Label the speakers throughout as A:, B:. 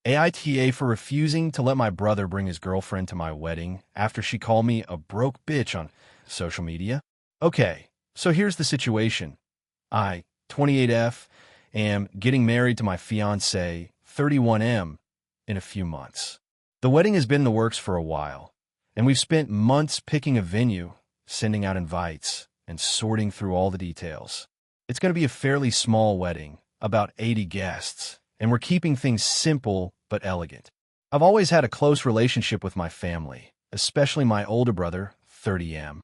A: AITA for refusing to let my brother bring his girlfriend to my wedding after she called me a broke bitch on social media. Okay, so here's the situation. I, 28F, am getting married to my fiancée, 31M, in a few months. The wedding has been in the works for a while, and we've spent months picking a venue, sending out invites, and sorting through all the details. It's going to be a fairly small wedding, about 80 guests, and we're keeping things simple but elegant. I've always had a close relationship with my family, especially my older brother, 30M.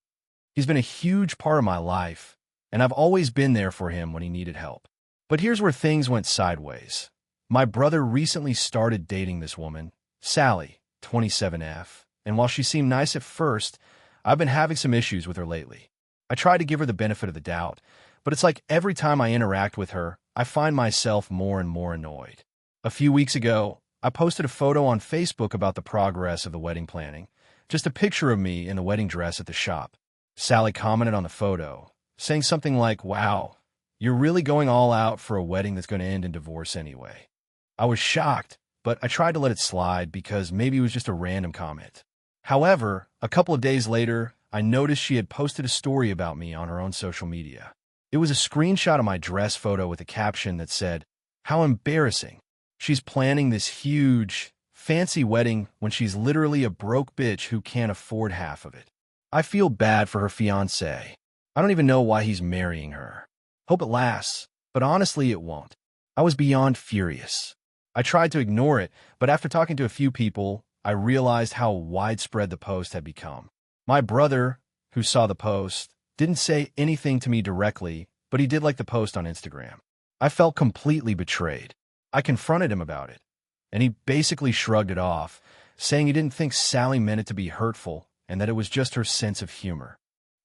A: He's been a huge part of my life, and I've always been there for him when he needed help. But here's where things went sideways. My brother recently started dating this woman, Sally, 27F, and while she seemed nice at first, I've been having some issues with her lately. I try to give her the benefit of the doubt, but it's like every time I interact with her, I find myself more and more annoyed. A few weeks ago, I posted a photo on Facebook about the progress of the wedding planning, just a picture of me in the wedding dress at the shop. Sally commented on the photo, saying something like, "Wow, you're really going all out for a wedding that's going to end in divorce anyway." I was shocked, but I tried to let it slide because maybe it was just a random comment. However, a couple of days later, I noticed she had posted a story about me on her own social media. It was a screenshot of my dress photo with a caption that said, "How embarrassing. She's planning this huge, fancy wedding when she's literally a broke bitch who can't afford half of it." I feel bad for her fiancé. I don't even know why he's marrying her. Hope it lasts, but honestly it won't. I was beyond furious. I tried to ignore it, but after talking to a few people, I realized how widespread the post had become. My brother, who saw the post, didn't say anything to me directly, but he did like the post on Instagram. I felt completely betrayed. I confronted him about it, and he basically shrugged it off, saying he didn't think Sally meant it to be hurtful and that it was just her sense of humor.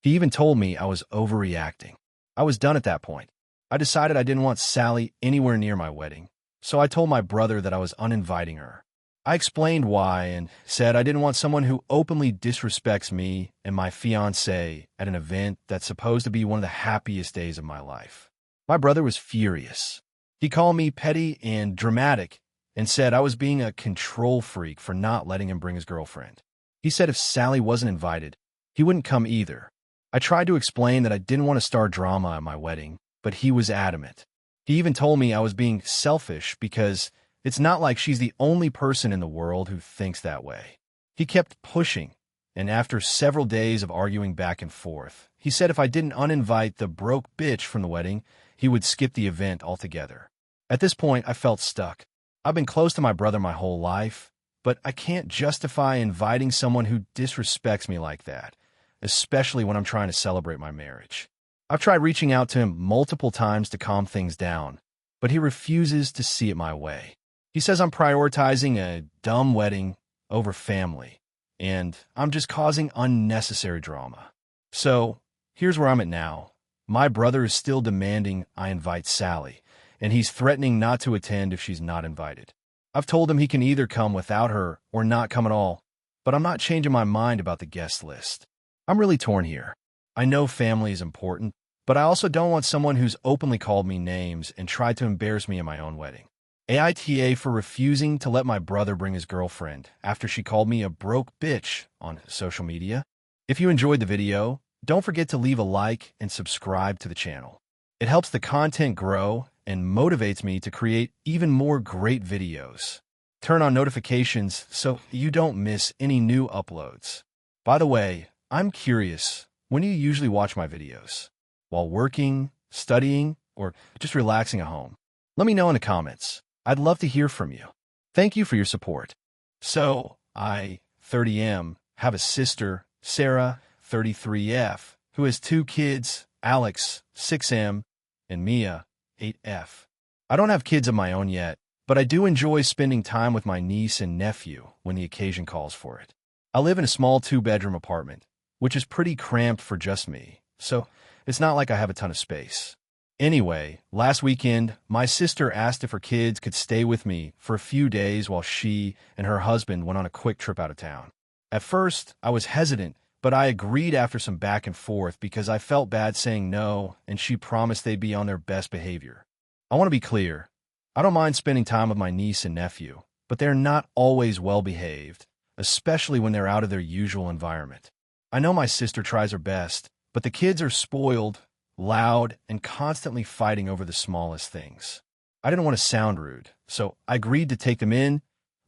A: He even told me I was overreacting. I was done at that point. I decided I didn't want Sally anywhere near my wedding, so I told my brother that I was uninviting her. I explained why and said I didn't want someone who openly disrespects me and my fiancé at an event that's supposed to be one of the happiest days of my life. My brother was furious. He called me petty and dramatic and said I was being a control freak for not letting him bring his girlfriend. He said if Sally wasn't invited, he wouldn't come either. I tried to explain that I didn't want to start drama at my wedding, but he was adamant. He even told me I was being selfish because it's not like she's the only person in the world who thinks that way. He kept pushing, and after several days of arguing back and forth, he said if I didn't uninvite the broke bitch from the wedding, he would skip the event altogether. At this point, I felt stuck. I've been close to my brother my whole life, but I can't justify inviting someone who disrespects me like that, especially when I'm trying to celebrate my marriage. I've tried reaching out to him multiple times to calm things down, but he refuses to see it my way. He says I'm prioritizing a dumb wedding over family, and I'm just causing unnecessary drama. So, here's where I'm at now. My brother is still demanding I invite Sally, and he's threatening not to attend if she's not invited. I've told him he can either come without her or not come at all, but I'm not changing my mind about the guest list. I'm really torn here. I know family is important, but I also don't want someone who's openly called me names and tried to embarrass me at my own wedding. AITA for refusing to let my brother bring his girlfriend after she called me a broke bitch on social media. If you enjoyed the video, don't forget to leave a like and subscribe to the channel. It helps the content grow and motivates me to create even more great videos. Turn on notifications so you don't miss any new uploads. By the way, I'm curious, when do you usually watch my videos? While working, studying, or just relaxing at home? Let me know in the comments. I'd love to hear from you. Thank you for your support. So, I, 30M, have a sister, Sarah, 33F, who has 2 kids, Alex, 6M, and Mia, 8F. I don't have kids of my own yet, but I do enjoy spending time with my niece and nephew when the occasion calls for it. I live in a small 2-bedroom apartment, which is pretty cramped for just me, so it's not like I have a ton of space. Anyway, last weekend, my sister asked if her kids could stay with me for a few days while she and her husband went on a quick trip out of town. At first, I was hesitant, but I agreed after some back and forth because I felt bad saying no, and she promised they'd be on their best behavior. I want to be clear. I don't mind spending time with my niece and nephew, but they're not always well-behaved, especially when they're out of their usual environment. I know my sister tries her best, but the kids are spoiled, loud, and constantly fighting over the smallest things. I didn't want to sound rude, so I agreed to take them in,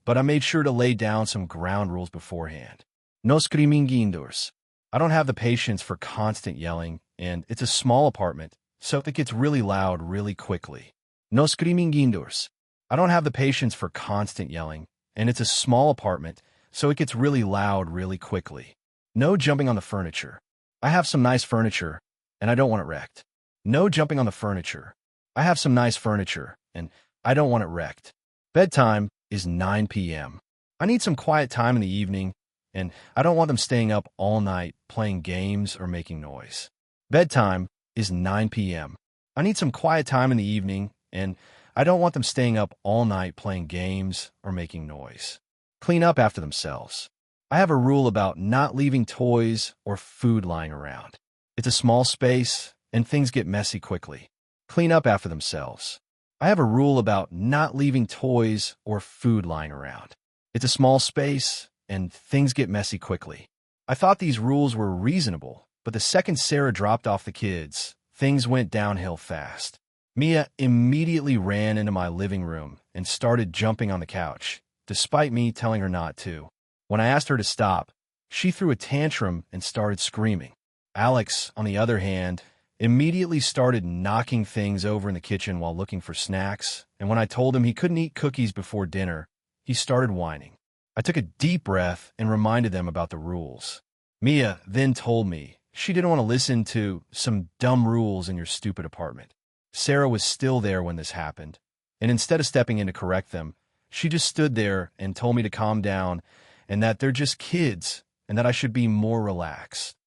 A: but I made sure to lay down some ground rules beforehand. No screaming indoors. I don't have the patience for constant yelling, and it's a small apartment, so it gets really loud really quickly. No screaming indoors. I don't have the patience for constant yelling, and it's a small apartment, so it gets really loud really quickly. No jumping on the furniture. I have some nice furniture, and I don't want it wrecked. No jumping on the furniture. I have some nice furniture, and I don't want it wrecked. Bedtime is 9 p.m. I need some quiet time in the evening, and I don't want them staying up all night playing games or making noise. Bedtime is 9 p.m. I need some quiet time in the evening, and I don't want them staying up all night playing games or making noise. Clean up after themselves. I have a rule about not leaving toys or food lying around. It's a small space, and things get messy quickly. Clean up after themselves. I have a rule about not leaving toys or food lying around. It's a small space, and things get messy quickly. I thought these rules were reasonable, but the second Sarah dropped off the kids, things went downhill fast. Mia immediately ran into my living room and started jumping on the couch, despite me telling her not to. When I asked her to stop, she threw a tantrum and started screaming. Alex, on the other hand, immediately started knocking things over in the kitchen while looking for snacks, and when I told him he couldn't eat cookies before dinner, he started whining. I took a deep breath and reminded them about the rules. Mia then told me she didn't want to listen to some dumb rules in your stupid apartment. Sarah was still there when this happened, and instead of stepping in to correct them, she just stood there and told me to calm down and that they're just kids and that I should be more relaxed.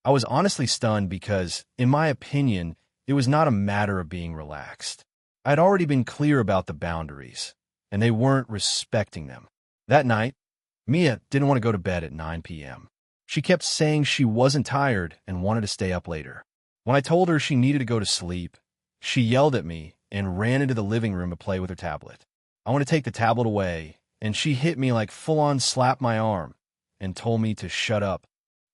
A: I was honestly stunned because, in my opinion, it was not a matter of being relaxed. I had already been clear about the boundaries, and they weren't respecting them. That night, Mia didn't want to go to bed at 9 p.m. She kept saying she wasn't tired and wanted to stay up later. When I told her she needed to go to sleep, she yelled at me and ran into the living room to play with her tablet. I want to take the tablet away, and she hit me like full-on slapped my arm and told me to shut up.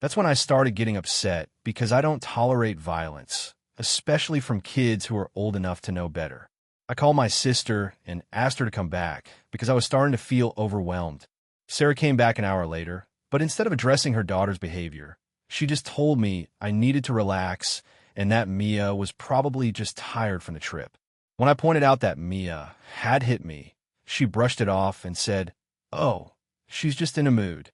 A: That's when I started getting upset because I don't tolerate violence, especially from kids who are old enough to know better. I called my sister and asked her to come back because I was starting to feel overwhelmed. Sarah came back an hour later, but instead of addressing her daughter's behavior, she just told me I needed to relax and that Mia was probably just tired from the trip. When I pointed out that Mia had hit me, she brushed it off and said, "Oh, she's just in a mood."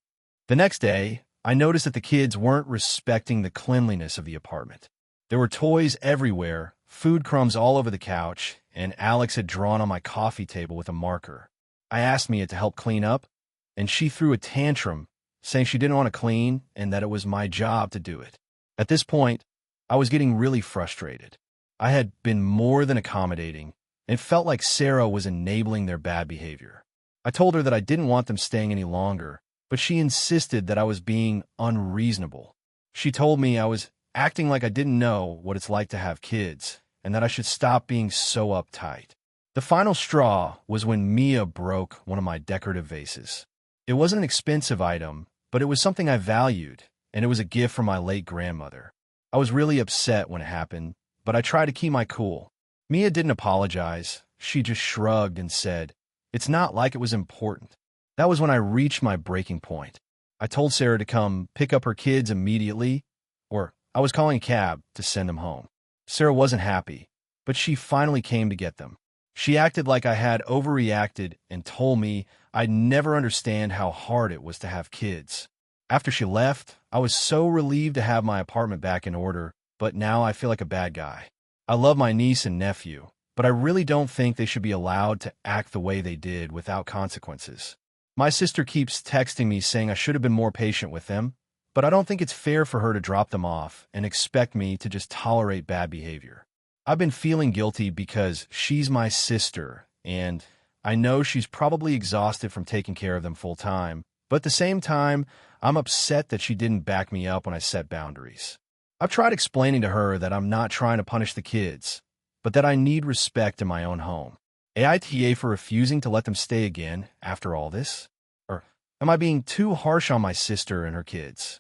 A: The next day, I noticed that the kids weren't respecting the cleanliness of the apartment. There were toys everywhere, food crumbs all over the couch, and Alex had drawn on my coffee table with a marker. I asked Mia to help clean up, and she threw a tantrum, saying she didn't want to clean and that it was my job to do it. At this point, I was getting really frustrated. I had been more than accommodating and felt like Sarah was enabling their bad behavior. I told her that I didn't want them staying any longer, but she insisted that I was being unreasonable. She told me I was acting like I didn't know what it's like to have kids and that I should stop being so uptight. The final straw was when Mia broke one of my decorative vases. It wasn't an expensive item, but it was something I valued, and it was a gift from my late grandmother. I was really upset when it happened, but I tried to keep my cool. Mia didn't apologize. She just shrugged and said, "It's not like it was important." That was when I reached my breaking point. I told Sarah to come pick up her kids immediately, or I was calling a cab to send them home. Sarah wasn't happy, but she finally came to get them. She acted like I had overreacted and told me I'd never understand how hard it was to have kids. After she left, I was so relieved to have my apartment back in order, but now I feel like a bad guy. I love my niece and nephew, but I really don't think they should be allowed to act the way they did without consequences. My sister keeps texting me saying I should have been more patient with them, but I don't think it's fair for her to drop them off and expect me to just tolerate bad behavior. I've been feeling guilty because she's my sister, and I know she's probably exhausted from taking care of them full time, but at the same time, I'm upset that she didn't back me up when I set boundaries. I've tried explaining to her that I'm not trying to punish the kids, but that I need respect in my own home. AITA for refusing to let them stay again after all this? Or am I being too harsh on my sister and her kids?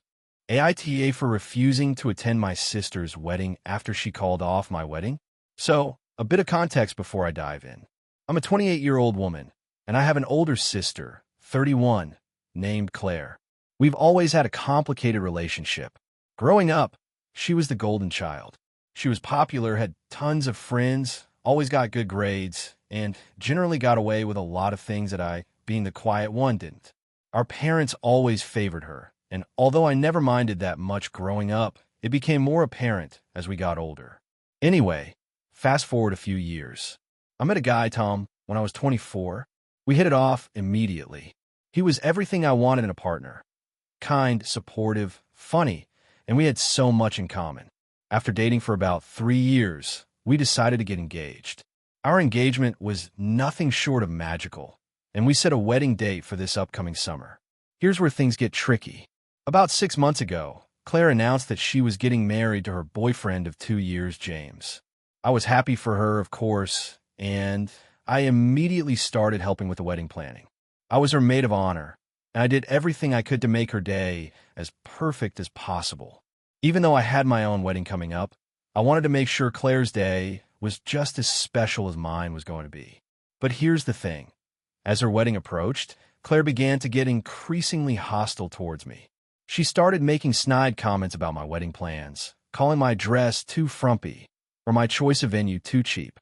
A: AITA for refusing to attend my sister's wedding after she called off my wedding? So, a bit of context before I dive in. I'm a 28-year-old woman, and I have an older sister, 31, named Claire. We've always had a complicated relationship. Growing up, she was the golden child. She was popular, had tons of friends, always got good grades, and generally got away with a lot of things that I, being the quiet one, didn't. Our parents always favored her, and although I never minded that much growing up, it became more apparent as we got older. Anyway, fast forward a few years. I met a guy, Tom, when I was 24. We hit it off immediately. He was everything I wanted in a partner. Kind, supportive, funny, and we had so much in common. After dating for about 3 years, we decided to get engaged. Our engagement was nothing short of magical, and we set a wedding date for this upcoming summer. Here's where things get tricky. About 6 months ago, Claire announced that she was getting married to her boyfriend of 2 years, James. I was happy for her, of course, and I immediately started helping with the wedding planning. I was her maid of honor, and I did everything I could to make her day as perfect as possible. Even though I had my own wedding coming up, I wanted to make sure Claire's day was just as special as mine was going to be. But here's the thing. As her wedding approached, Claire began to get increasingly hostile towards me. She started making snide comments about my wedding plans, calling my dress too frumpy, or my choice of venue too cheap.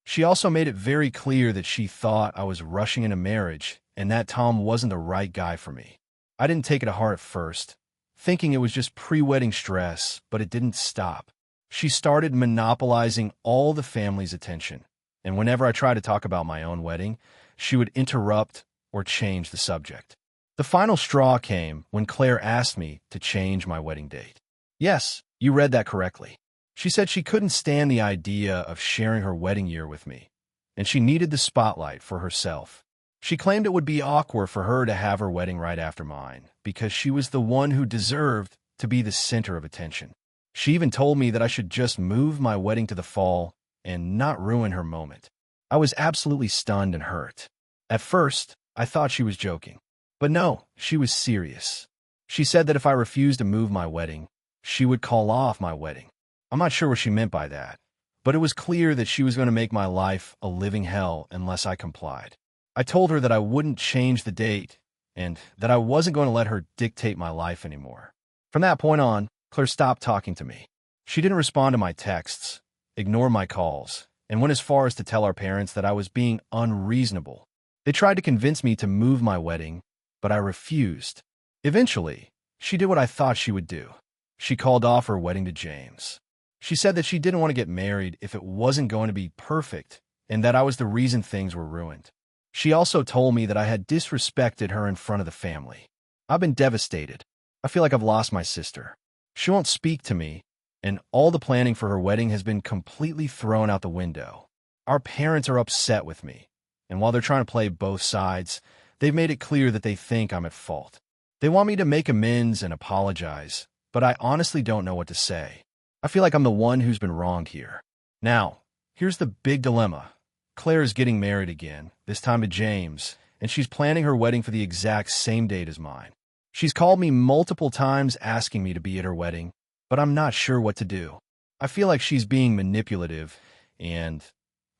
A: She also made it very clear that she thought I was rushing into marriage and that Tom wasn't the right guy for me. I didn't take it to heart at first, thinking it was just pre-wedding stress, but it didn't stop. She started monopolizing all the family's attention, and whenever I tried to talk about my own wedding, she would interrupt or change the subject. The final straw came when Claire asked me to change my wedding date. Yes, you read that correctly. She said she couldn't stand the idea of sharing her wedding year with me, and she needed the spotlight for herself. She claimed it would be awkward for her to have her wedding right after mine, because she was the one who deserved to be the center of attention. She even told me that I should just move my wedding to the fall and not ruin her moment. I was absolutely stunned and hurt. At first, I thought she was joking. But no, she was serious. She said that if I refused to move my wedding, she would call off my wedding. I'm not sure what she meant by that, but it was clear that she was going to make my life a living hell unless I complied. I told her that I wouldn't change the date and that I wasn't going to let her dictate my life anymore. From that point on, Claire stopped talking to me. She didn't respond to my texts, ignored my calls, and went as far as to tell our parents that I was being unreasonable. They tried to convince me to move my wedding, but I refused. Eventually, she did what I thought she would do. She called off her wedding to James. She said that she didn't want to get married if it wasn't going to be perfect, and that I was the reason things were ruined. She also told me that I had disrespected her in front of the family. I've been devastated. I feel like I've lost my sister. She won't speak to me, and all the planning for her wedding has been completely thrown out the window. Our parents are upset with me, and while they're trying to play both sides, they've made it clear that they think I'm at fault. They want me to make amends and apologize, but I honestly don't know what to say. I feel like I'm the one who's been wronged here. Now, here's the big dilemma. Claire is getting married again, this time to James, and she's planning her wedding for the exact same date as mine. She's called me multiple times asking me to be at her wedding, but I'm not sure what to do. I feel like she's being manipulative, and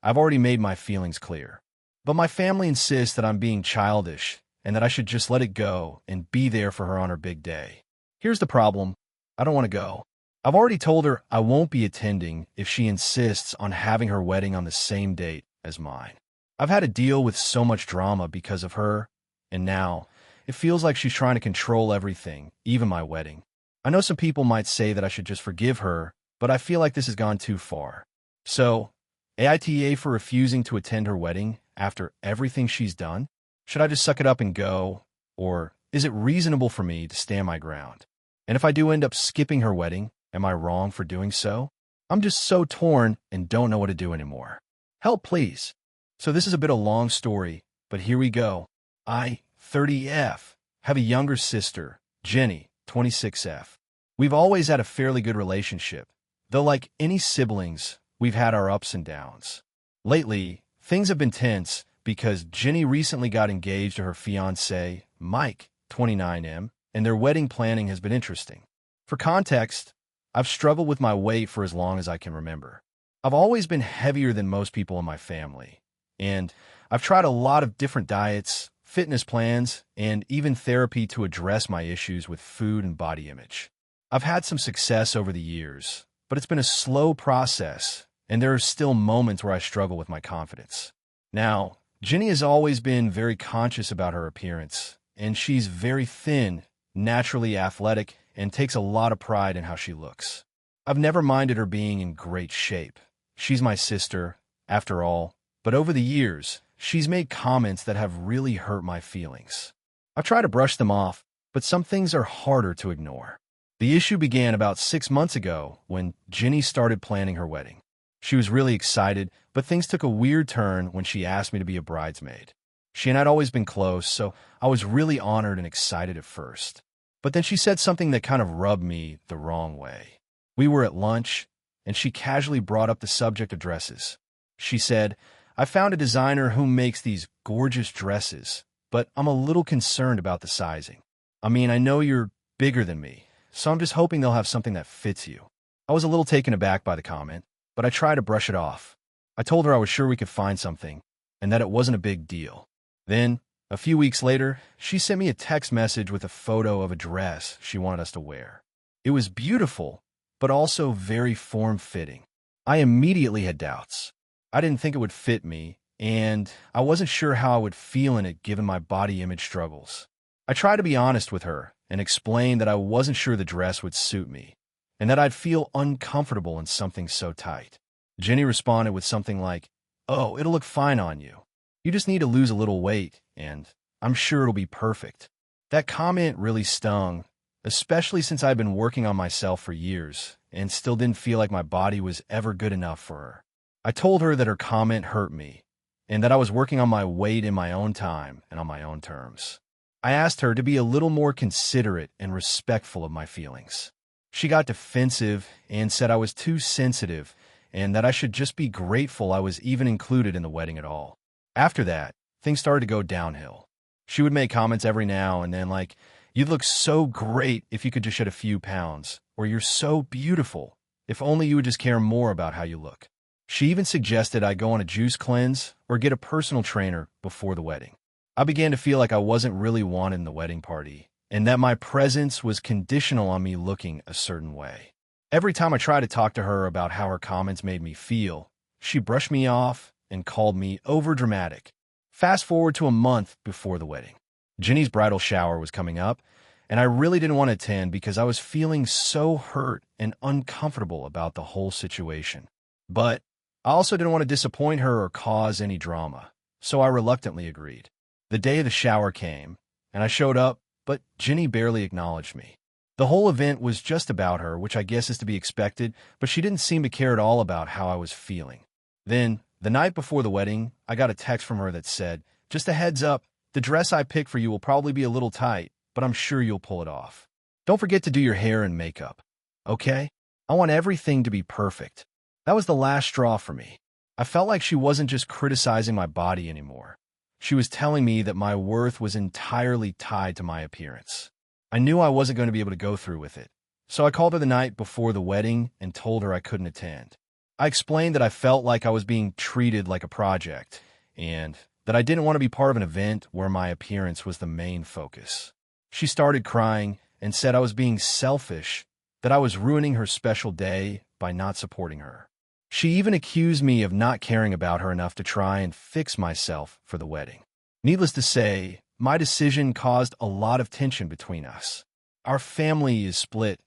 A: I've already made my feelings clear. But my family insists that I'm being childish and that I should just let it go and be there for her on her big day. Here's the problem. I don't want to go. I've already told her I won't be attending if she insists on having her wedding on the same date as mine. I've had to deal with so much drama because of her, and now it feels like she's trying to control everything, even my wedding. I know some people might say that I should just forgive her, but I feel like this has gone too far. So, AITA for refusing to attend her wedding after everything she's done? Should I just suck it up and go? Or is it reasonable for me to stand my ground? And if I do end up skipping her wedding, am I wrong for doing so? I'm just so torn and don't know what to do anymore. Help, please. So this is a bit of a long story, but here we go. I, 30F, have a younger sister, Jenny, 26F. We've always had a fairly good relationship, though like any siblings, we've had our ups and downs. Lately, Things have been tense because Jenny recently got engaged to her fiancé, Mike, 29M, and their wedding planning has been interesting. For context, I've struggled with my weight for as long as I can remember. I've always been heavier than most people in my family, and I've tried a lot of different diets, fitness plans, and even therapy to address my issues with food and body image. I've had some success over the years, but it's been a slow process, and there are still moments where I struggle with my confidence. Now, Jenny has always been very conscious about her appearance, and she's very thin, naturally athletic, and takes a lot of pride in how she looks. I've never minded her being in great shape. She's my sister, after all, but over the years, she's made comments that have really hurt my feelings. I try to brush them off, but some things are harder to ignore. The issue began about 6 months ago when Jenny started planning her wedding. She was really excited, but things took a weird turn when she asked me to be a bridesmaid. She and I'd always been close, so I was really honored and excited at first. But then she said something that kind of rubbed me the wrong way. We were at lunch, and she casually brought up the subject of dresses. She said, "I found a designer who makes these gorgeous dresses, but I'm a little concerned about the sizing. I mean, I know you're bigger than me, so I'm just hoping they'll have something that fits you." I was a little taken aback by the comment, but I tried to brush it off. I told her I was sure we could find something, and that it wasn't a big deal. Then, a few weeks later, she sent me a text message with a photo of a dress she wanted us to wear. It was beautiful, but also very form-fitting. I immediately had doubts. I didn't think it would fit me, and I wasn't sure how I would feel in it given my body image struggles. I tried to be honest with her and explain that I wasn't sure the dress would suit me, and that I'd feel uncomfortable in something so tight. Jenny responded with something like, "Oh, it'll look fine on you. You just need to lose a little weight, and I'm sure it'll be perfect." That comment really stung, especially since I've been working on myself for years and still didn't feel like my body was ever good enough for her. I told her that her comment hurt me and that I was working on my weight in my own time and on my own terms. I asked her to be a little more considerate and respectful of my feelings. She got defensive and said I was too sensitive and that I should just be grateful I was even included in the wedding at all. After that, things started to go downhill. She would make comments every now and then like, "You'd look so great if you could just shed a few pounds," or "You're so beautiful, if only you would just care more about how you look." She even suggested I go on a juice cleanse or get a personal trainer before the wedding. I began to feel like I wasn't really wanted in the wedding party, and that my presence was conditional on me looking a certain way. Every time I tried to talk to her about how her comments made me feel, she brushed me off and called me overdramatic. Fast forward to a month before the wedding. Jenny's bridal shower was coming up, and I really didn't want to attend because I was feeling so hurt and uncomfortable about the whole situation. But I also didn't want to disappoint her or cause any drama, so I reluctantly agreed. The day of the shower came, and I showed up, but Jenny barely acknowledged me. The whole event was just about her, which I guess is to be expected, but she didn't seem to care at all about how I was feeling. Then, the night before the wedding, I got a text from her that said, "Just a heads up, the dress I picked for you will probably be a little tight, but I'm sure you'll pull it off. Don't forget to do your hair and makeup. Okay? I want everything to be perfect." That was the last straw for me. I felt like she wasn't just criticizing my body anymore. She was telling me that my worth was entirely tied to my appearance. I knew I wasn't going to be able to go through with it, so I called her the night before the wedding and told her I couldn't attend. I explained that I felt like I was being treated like a project, and that I didn't want to be part of an event where my appearance was the main focus. She started crying and said I was being selfish, that I was ruining her special day by not supporting her. She even accused me of not caring about her enough to try and fix myself for the wedding. Needless to say, my decision caused a lot of tension between us. Our family is split.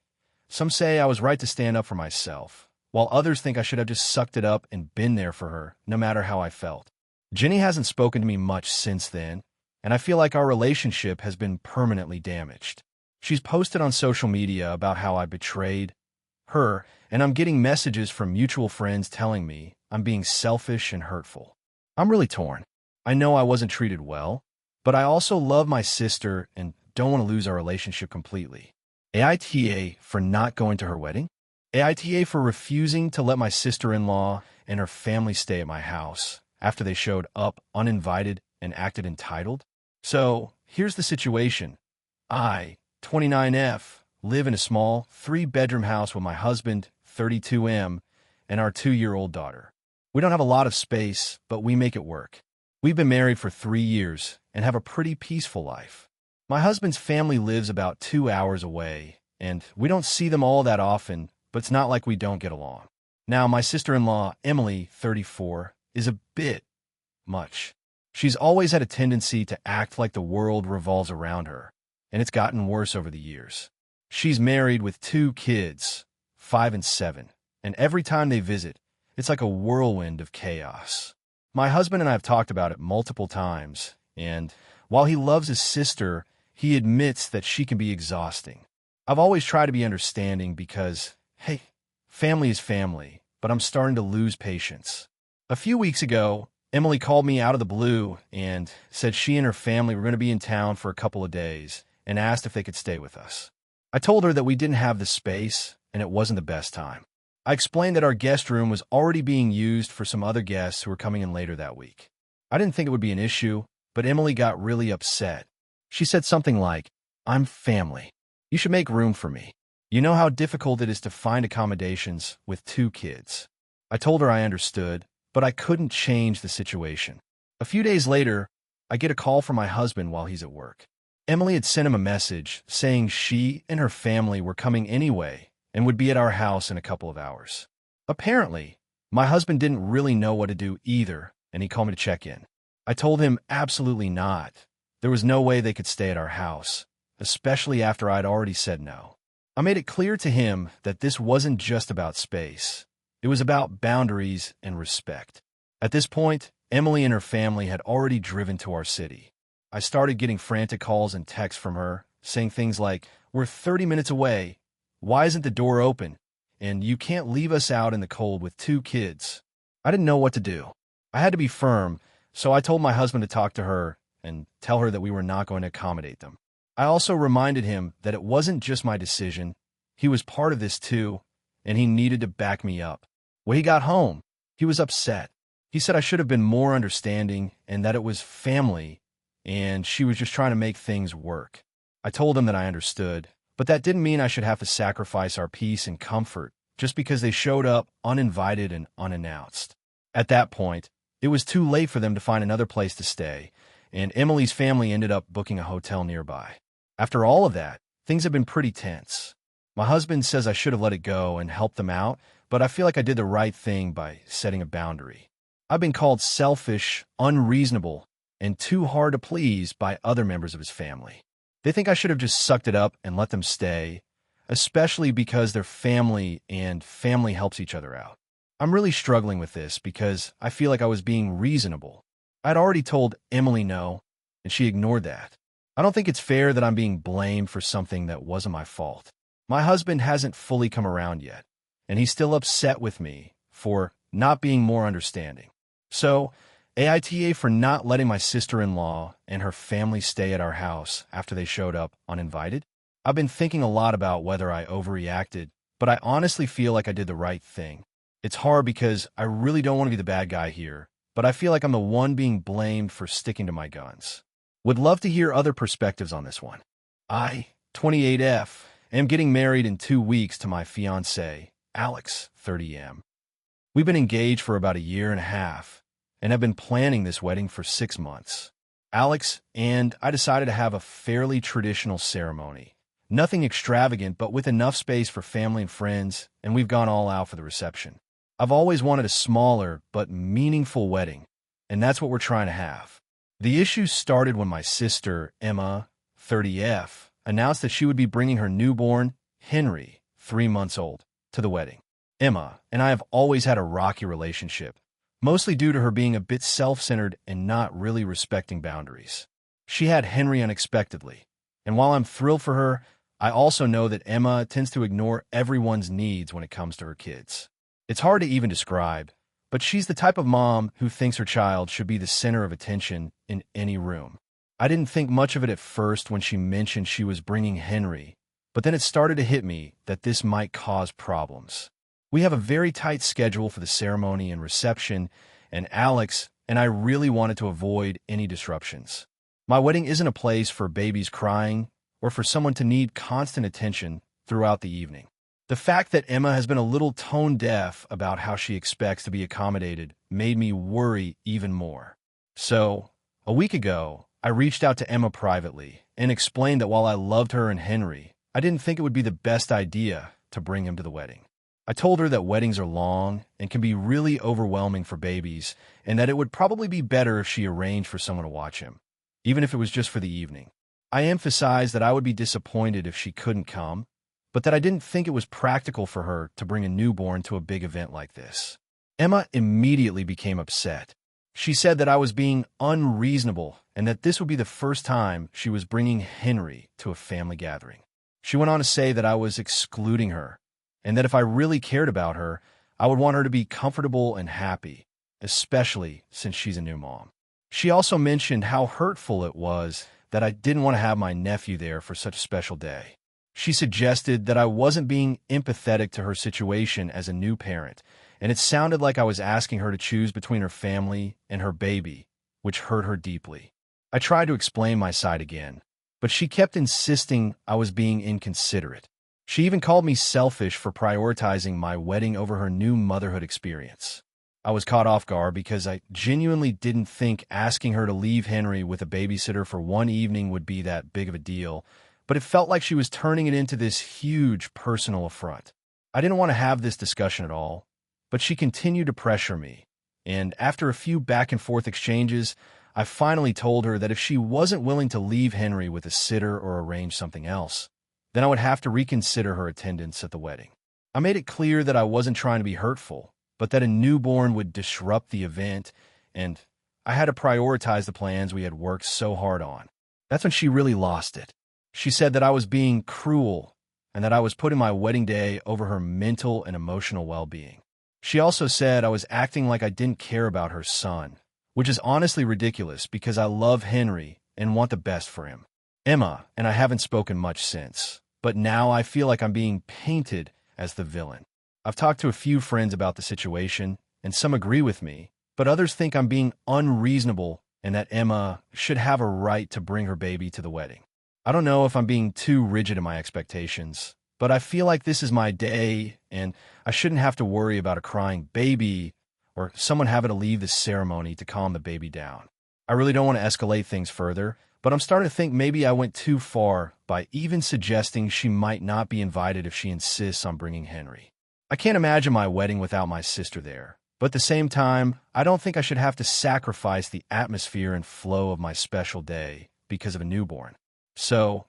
A: Some say I was right to stand up for myself, while others think I should have just sucked it up and been there for her, no matter how I felt. Jenny hasn't spoken to me much since then, and I feel like our relationship has been permanently damaged. She's posted on social media about how I betrayed her, and I'm getting messages from mutual friends telling me I'm being selfish and hurtful. I'm really torn. I know I wasn't treated well, but I also love my sister and don't want to lose our relationship completely. AITA for not going to her wedding? AITA for refusing to let my sister-in-law and her family stay at my house after they showed up uninvited and acted entitled? So, here's the situation. I, 29F, live in a small, 3-bedroom house with my husband, 32M, and our 2-year-old daughter. We don't have a lot of space, but we make it work. We've been married for 3 years and have a pretty peaceful life. My husband's family lives about 2 hours away, and we don't see them all that often, but it's not like we don't get along. Now, my sister-in-law, Emily, 34, is a bit much. She's always had a tendency to act like the world revolves around her, and it's gotten worse over the years. She's married with 2 kids, 5 and 7, and every time they visit, it's like a whirlwind of chaos. My husband and I have talked about it multiple times, and while he loves his sister, he admits that she can be exhausting. I've always tried to be understanding because, hey, family is family, but I'm starting to lose patience. A few weeks ago, Emily called me out of the blue and said she and her family were going to be in town for a couple of days and asked if they could stay with us. I told her that we didn't have the space and it wasn't the best time. I explained that our guest room was already being used for some other guests who were coming in later that week. I didn't think it would be an issue, but Emily got really upset. She said something like, "I'm family. You should make room for me. You know how difficult it is to find accommodations with 2 kids." I told her I understood, but I couldn't change the situation. A few days later, I get a call from my husband while he's at work. Emily had sent him a message saying she and her family were coming anyway and would be at our house in a couple of hours. Apparently, my husband didn't really know what to do either, and he called me to check in. I told him absolutely not. There was no way they could stay at our house, especially after I'd already said no. I made it clear to him that this wasn't just about space. It was about boundaries and respect. At this point, Emily and her family had already driven to our city. I started getting frantic calls and texts from her, saying things like, "We're 30 minutes away. Why isn't the door open? And you can't leave us out in the cold with 2 kids." I didn't know what to do. I had to be firm, so I told my husband to talk to her and tell her that we were not going to accommodate them. I also reminded him that it wasn't just my decision. He was part of this too, and he needed to back me up. When he got home, he was upset. He said I should have been more understanding and that it was family, and she was just trying to make things work. I told him that I understood, but that didn't mean I should have to sacrifice our peace and comfort just because they showed up uninvited and unannounced. At that point, it was too late for them to find another place to stay, and Emily's family ended up booking a hotel nearby. After all of that, things have been pretty tense. My husband says I should have let it go and helped them out, but I feel like I did the right thing by setting a boundary. I've been called selfish, unreasonable, and too hard to please by other members of his family. They think I should have just sucked it up and let them stay, especially because they're family and family helps each other out. I'm really struggling with this because I feel like I was being reasonable. I'd already told Emily no, and she ignored that. I don't think it's fair that I'm being blamed for something that wasn't my fault. My husband hasn't fully come around yet, and he's still upset with me for not being more understanding. So, AITA for not letting my sister-in-law and her family stay at our house after they showed up uninvited. I've been thinking a lot about whether I overreacted, but I honestly feel like I did the right thing. It's hard because I really don't want to be the bad guy here, but I feel like I'm the one being blamed for sticking to my guns. Would love to hear other perspectives on this one. I, 28F, am getting married in 2 weeks to my fiancée, Alex, 30M. We've been engaged for about 1.5 years and have been planning this wedding for 6 months. Alex and I decided to have a fairly traditional ceremony. Nothing extravagant, but with enough space for family and friends, and we've gone all out for the reception. I've always wanted a smaller but meaningful wedding, and that's what we're trying to have. The issue started when my sister, Emma, 30F, announced that she would be bringing her newborn, Henry, 3 months old, to the wedding. Emma and I have always had a rocky relationship, mostly due to her being a bit self-centered and not really respecting boundaries. She had Henry unexpectedly, and while I'm thrilled for her, I also know that Emma tends to ignore everyone's needs when it comes to her kids. It's hard to even describe, but she's the type of mom who thinks her child should be the center of attention in any room. I didn't think much of it at first when she mentioned she was bringing Henry, but then it started to hit me that this might cause problems. We have a very tight schedule for the ceremony and reception, and Alex and I really wanted to avoid any disruptions. My wedding isn't a place for babies crying or for someone to need constant attention throughout the evening. The fact that Emma has been a little tone-deaf about how she expects to be accommodated made me worry even more. So, a week ago, I reached out to Emma privately and explained that while I loved her and Henry, I didn't think it would be the best idea to bring him to the wedding. I told her that weddings are long and can be really overwhelming for babies, and that it would probably be better if she arranged for someone to watch him, even if it was just for the evening. I emphasized that I would be disappointed if she couldn't come, but that I didn't think it was practical for her to bring a newborn to a big event like this. Emma immediately became upset. She said that I was being unreasonable and that this would be the first time she was bringing Henry to a family gathering. She went on to say that I was excluding her, and that if I really cared about her, I would want her to be comfortable and happy, especially since she's a new mom. She also mentioned how hurtful it was that I didn't want to have my nephew there for such a special day. She suggested that I wasn't being empathetic to her situation as a new parent, and it sounded like I was asking her to choose between her family and her baby, which hurt her deeply. I tried to explain my side again, but she kept insisting I was being inconsiderate. She even called me selfish for prioritizing my wedding over her new motherhood experience. I was caught off guard because I genuinely didn't think asking her to leave Henry with a babysitter for one evening would be that big of a deal, but it felt like she was turning it into this huge personal affront. I didn't want to have this discussion at all, but she continued to pressure me, and after a few back-and-forth exchanges, I finally told her that if she wasn't willing to leave Henry with a sitter or arrange something else, then I would have to reconsider her attendance at the wedding. I made it clear that I wasn't trying to be hurtful, but that a newborn would disrupt the event, and I had to prioritize the plans we had worked so hard on. That's when she really lost it. She said that I was being cruel and that I was putting my wedding day over her mental and emotional well-being. She also said I was acting like I didn't care about her son, which is honestly ridiculous because I love Henry and want the best for him. Emma and I haven't spoken much since, but now I feel like I'm being painted as the villain. I've talked to a few friends about the situation, and some agree with me, but others think I'm being unreasonable and that Emma should have a right to bring her baby to the wedding. I don't know if I'm being too rigid in my expectations, but I feel like this is my day, and I shouldn't have to worry about a crying baby or someone having to leave the ceremony to calm the baby down. I really don't want to escalate things further, but I'm starting to think maybe I went too far by even suggesting she might not be invited if she insists on bringing Henry. I can't imagine my wedding without my sister there, but at the same time, I don't think I should have to sacrifice the atmosphere and flow of my special day because of a newborn. So,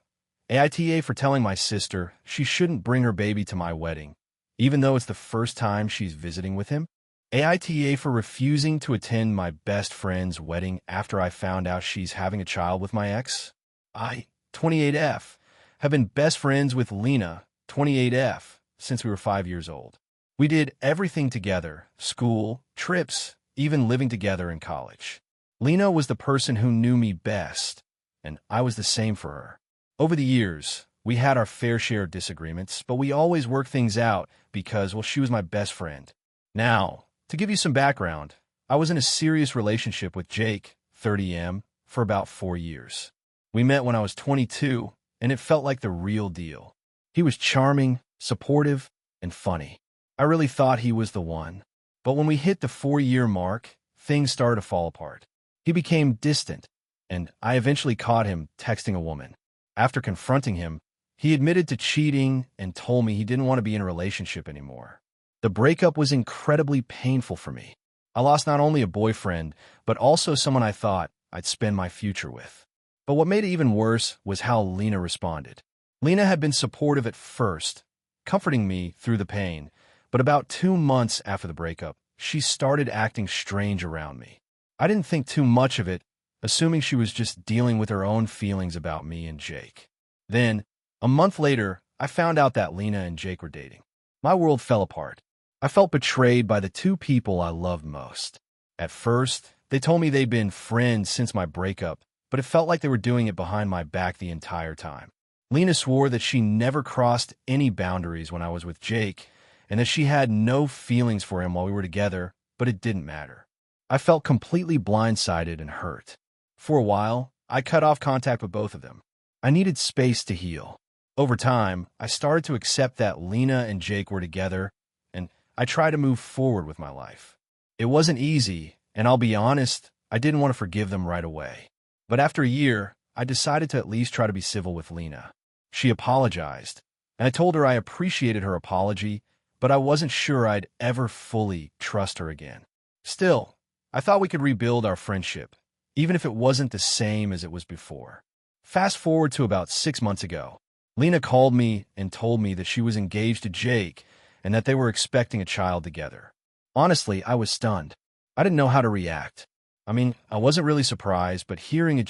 A: AITA for telling my sister she shouldn't bring her baby to my wedding, even though it's the first time she's visiting with him. AITA for refusing to attend my best friend's wedding after I found out she's having a child with my ex. I, 28F, have been best friends with Lena, 28F, since we were 5 years old. We did everything together, school, trips, even living together in college. Lena was the person who knew me best, and I was the same for her. Over the years, we had our fair share of disagreements, but we always worked things out because, well, she was my best friend. Now, to give you some background, I was in a serious relationship with Jake, 30M, for about 4 years. We met when I was 22, and it felt like the real deal. He was charming, supportive, and funny. I really thought he was the one. But when we hit the 4-year mark, things started to fall apart. He became distant, and I eventually caught him texting a woman. After confronting him, he admitted to cheating and told me he didn't want to be in a relationship anymore. The breakup was incredibly painful for me. I lost not only a boyfriend, but also someone I thought I'd spend my future with. But what made it even worse was how Lena responded. Lena had been supportive at first, comforting me through the pain, but about 2 months after the breakup, she started acting strange around me. I didn't think too much of it, assuming she was just dealing with her own feelings about me and Jake. Then, a month later, I found out that Lena and Jake were dating. My world fell apart. I felt betrayed by the two people I loved most. At first, they told me they'd been friends since my breakup, but it felt like they were doing it behind my back the entire time. Lena swore that she never crossed any boundaries when I was with Jake, and that she had no feelings for him while we were together, but it didn't matter. I felt completely blindsided and hurt. For a while, I cut off contact with both of them. I needed space to heal. Over time, I started to accept that Lena and Jake were together, and I tried to move forward with my life. It wasn't easy, and I'll be honest, I didn't want to forgive them right away. But after a year, I decided to at least try to be civil with Lena. She apologized, and I told her I appreciated her apology, but I wasn't sure I'd ever fully trust her again. Still, I thought we could rebuild our friendship, even if it wasn't the same as it was before. Fast forward to about 6 months ago. Lena called me and told me that she was engaged to Jake and that they were expecting a child together. Honestly, I was stunned. I didn't know how to react. I mean, I wasn't really surprised, but hearing it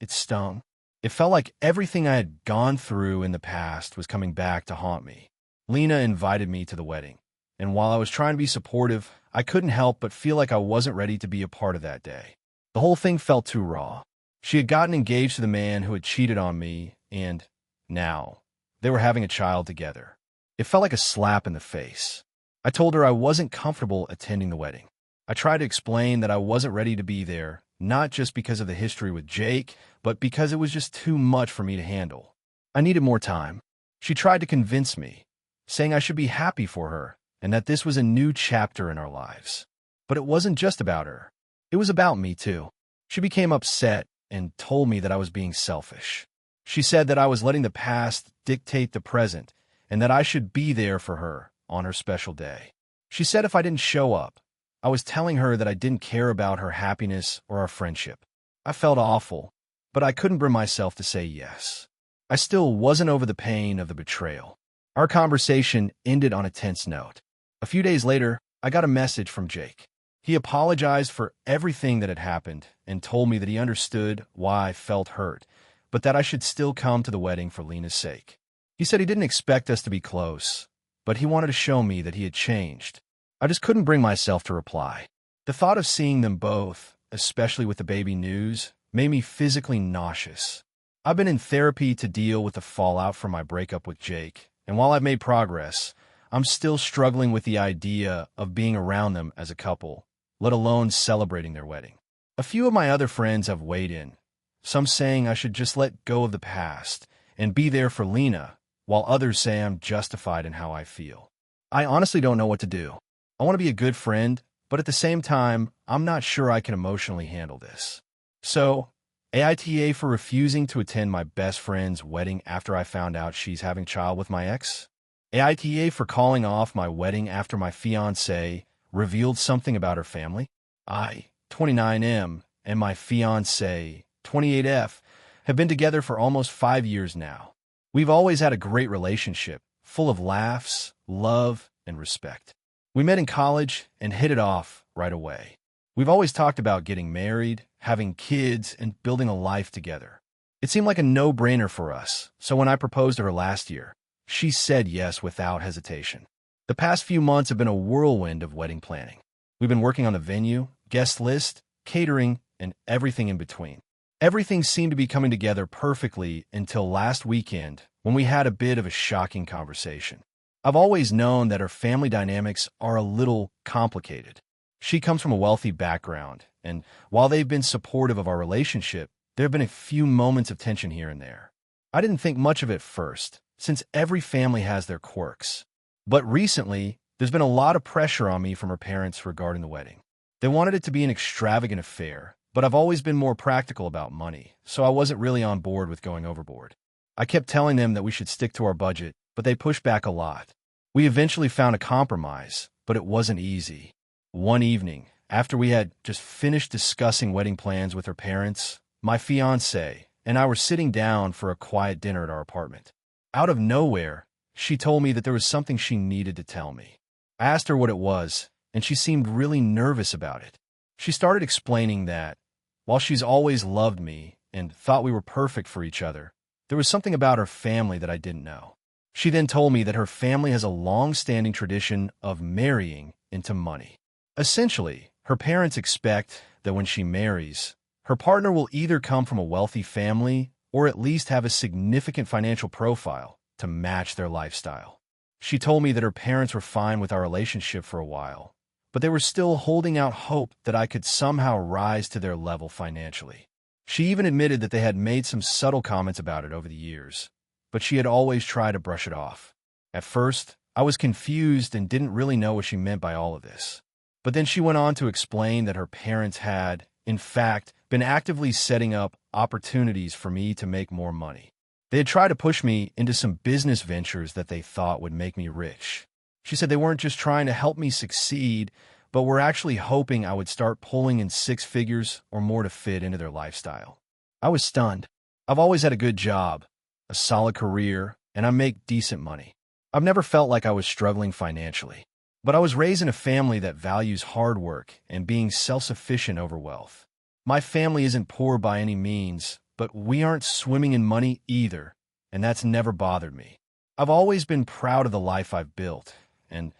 A: stung. It felt like everything I had gone through in the past was coming back to haunt me. Lena invited me to the wedding, and while I was trying to be supportive, I couldn't help but feel like I wasn't ready to be a part of that day. The whole thing felt too raw. She had gotten engaged to the man who had cheated on me, and now they were having a child together. It felt like a slap in the face. I told her I wasn't comfortable attending the wedding. I tried to explain that I wasn't ready to be there, not just because of the history with Jake, but because it was just too much for me to handle. I needed more time. She tried to convince me, saying I should be happy for her and that this was a new chapter in our lives. But it wasn't just about her. It was about me, too. She became upset and told me that I was being selfish. She said that I was letting the past dictate the present and that I should be there for her on her special day. She said if I didn't show up, I was telling her that I didn't care about her happiness or our friendship. I felt awful, but I couldn't bring myself to say yes. I still wasn't over the pain of the betrayal. Our conversation ended on a tense note. A few days later, I got a message from Jake. He apologized for everything that had happened and told me that he understood why I felt hurt, but that I should still come to the wedding for Lena's sake. He said he didn't expect us to be close, but he wanted to show me that he had changed. I just couldn't bring myself to reply. The thought of seeing them both, especially with the baby news, made me physically nauseous. I've been in therapy to deal with the fallout from my breakup with Jake, and while I've made progress, I'm still struggling with the idea of being around them as a couple, let alone celebrating their wedding. A few of my other friends have weighed in, some saying I should just let go of the past and be there for Lena, while others say I'm justified in how I feel. I honestly don't know what to do. I want to be a good friend, but at the same time, I'm not sure I can emotionally handle this. So, AITA for refusing to attend my best friend's wedding after I found out she's having a child with my ex. AITA for calling off my wedding after my fiancée revealed something about her family. I, 29M, and my fiancée, 28F, have been together for almost 5 years now. We've always had a great relationship, full of laughs, love, and respect. We met in college and hit it off right away. We've always talked about getting married, having kids, and building a life together. It seemed like a no-brainer for us, so when I proposed to her last year, she said yes without hesitation. The past few months have been a whirlwind of wedding planning. We've been working on the venue, guest list, catering, and everything in between. Everything seemed to be coming together perfectly until last weekend when we had a bit of a shocking conversation. I've always known that her family dynamics are a little complicated. She comes from a wealthy background, and while they've been supportive of our relationship, there have been a few moments of tension here and there. I didn't think much of it first, since every family has their quirks. But recently, there's been a lot of pressure on me from her parents regarding the wedding. They wanted it to be an extravagant affair, but I've always been more practical about money, so I wasn't really on board with going overboard. I kept telling them that we should stick to our budget, but they pushed back a lot. We eventually found a compromise, but it wasn't easy. One evening, after we had just finished discussing wedding plans with her parents, my fiancée and I were sitting down for a quiet dinner at our apartment. Out of nowhere, she told me that there was something she needed to tell me. I asked her what it was, and she seemed really nervous about it. She started explaining that, while she's always loved me and thought we were perfect for each other, there was something about her family that I didn't know. She then told me that her family has a long-standing tradition of marrying into money. Essentially, her parents expect that when she marries, her partner will either come from a wealthy family or at least have a significant financial profile to match their lifestyle. She told me that her parents were fine with our relationship for a while, but they were still holding out hope that I could somehow rise to their level financially. She even admitted that they had made some subtle comments about it over the years, but she had always tried to brush it off. At first, I was confused and didn't really know what she meant by all of this. But then she went on to explain that her parents had, in fact, been actively setting up opportunities for me to make more money. They had tried to push me into some business ventures that they thought would make me rich. She said they weren't just trying to help me succeed, but were actually hoping I would start pulling in six figures or more to fit into their lifestyle. I was stunned. I've always had a good job, a solid career, and I make decent money. I've never felt like I was struggling financially. But I was raised in a family that values hard work and being self-sufficient over wealth. My family isn't poor by any means, but we aren't swimming in money either, and that's never bothered me. I've always been proud of the life I've built, and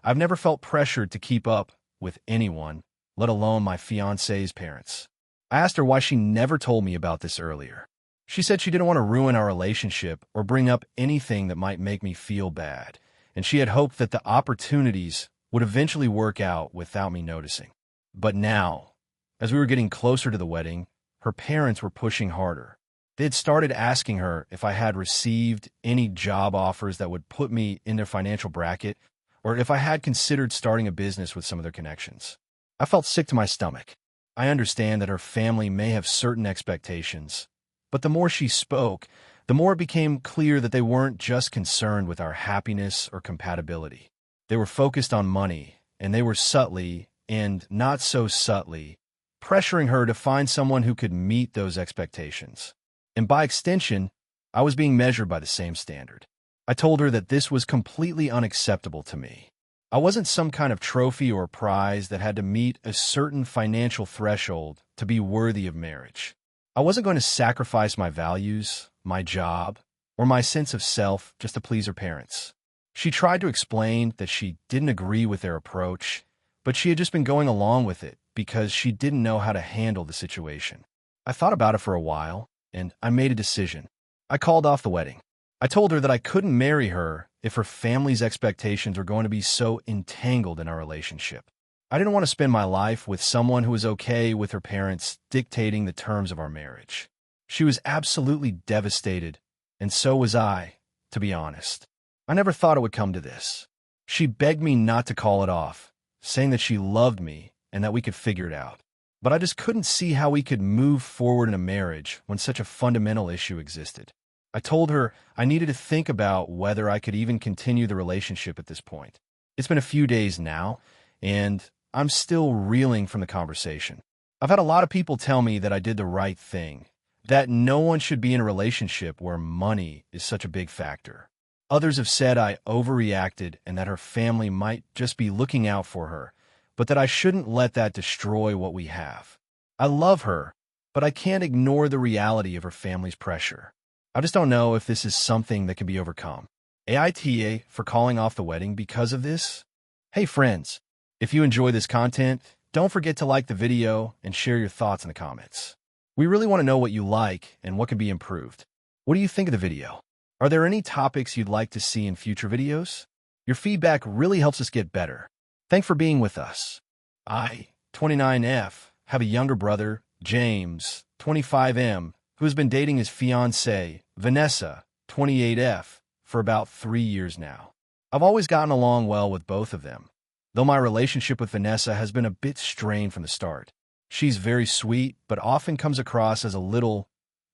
A: I've never felt pressured to keep up with anyone, let alone my fiancé's parents. I asked her why she never told me about this earlier. She said she didn't want to ruin our relationship or bring up anything that might make me feel bad, and she had hoped that the opportunities would eventually work out without me noticing. But now, as we were getting closer to the wedding, her parents were pushing harder. They had started asking her if I had received any job offers that would put me in their financial bracket, or if I had considered starting a business with some of their connections. I felt sick to my stomach. I understand that her family may have certain expectations, but the more she spoke, the more it became clear that they weren't just concerned with our happiness or compatibility. They were focused on money, and they were subtly, and not so subtly, pressuring her to find someone who could meet those expectations. And by extension, I was being measured by the same standard. I told her that this was completely unacceptable to me. I wasn't some kind of trophy or prize that had to meet a certain financial threshold to be worthy of marriage. I wasn't going to sacrifice my values, my job, or my sense of self just to please her parents. She tried to explain that she didn't agree with their approach, but she had just been going along with it because she didn't know how to handle the situation. I thought about it for a while, and I made a decision. I called off the wedding. I told her that I couldn't marry her if her family's expectations were going to be so entangled in our relationship. I didn't want to spend my life with someone who was okay with her parents dictating the terms of our marriage. She was absolutely devastated, and so was I, to be honest. I never thought it would come to this. She begged me not to call it off, saying that she loved me and that we could figure it out. But I just couldn't see how we could move forward in a marriage when such a fundamental issue existed. I told her I needed to think about whether I could even continue the relationship at this point. It's been a few days now, and I'm still reeling from the conversation. I've had a lot of people tell me that I did the right thing, that no one should be in a relationship where money is such a big factor. Others have said I overreacted and that her family might just be looking out for her, but that I shouldn't let that destroy what we have. I love her, but I can't ignore the reality of her family's pressure. I just don't know if this is something that can be overcome. AITA for calling off the wedding because of this? Hey friends, if you enjoy this content, don't forget to like the video and share your thoughts in the comments. We really want to know what you like and what can be improved. What do you think of the video? Are there any topics you'd like to see in future videos? Your feedback really helps us get better. Thanks for being with us. I, 29F, have a younger brother, James, 25M, who has been dating his fiancée, Vanessa, 28F, for about 3 years now. I've always gotten along well with both of them, though my relationship with Vanessa has been a bit strained from the start. She's very sweet, but often comes across as a little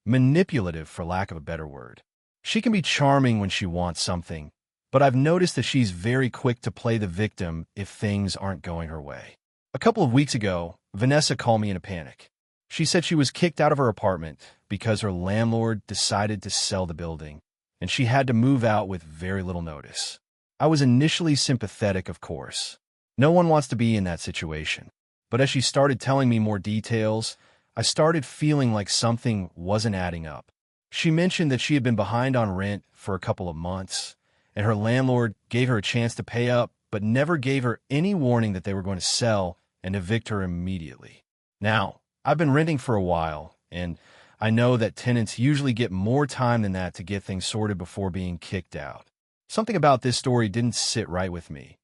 A: manipulative, for lack of a better word. She can be charming when she wants something, but I've noticed that she's very quick to play the victim if things aren't going her way. A couple of weeks ago, Vanessa called me in a panic. She said she was kicked out of her apartment because her landlord decided to sell the building, and she had to move out with very little notice. I was initially sympathetic, of course. No one wants to be in that situation. But as she started telling me more details, I started feeling like something wasn't adding up. She mentioned that she had been behind on rent for a couple of months, and her landlord gave her a chance to pay up, but never gave her any warning that they were going to sell and evict her immediately. Now, I've been renting for a while, and I know that tenants usually get more time than that to get things sorted before being kicked out. Something about this story didn't sit right with me,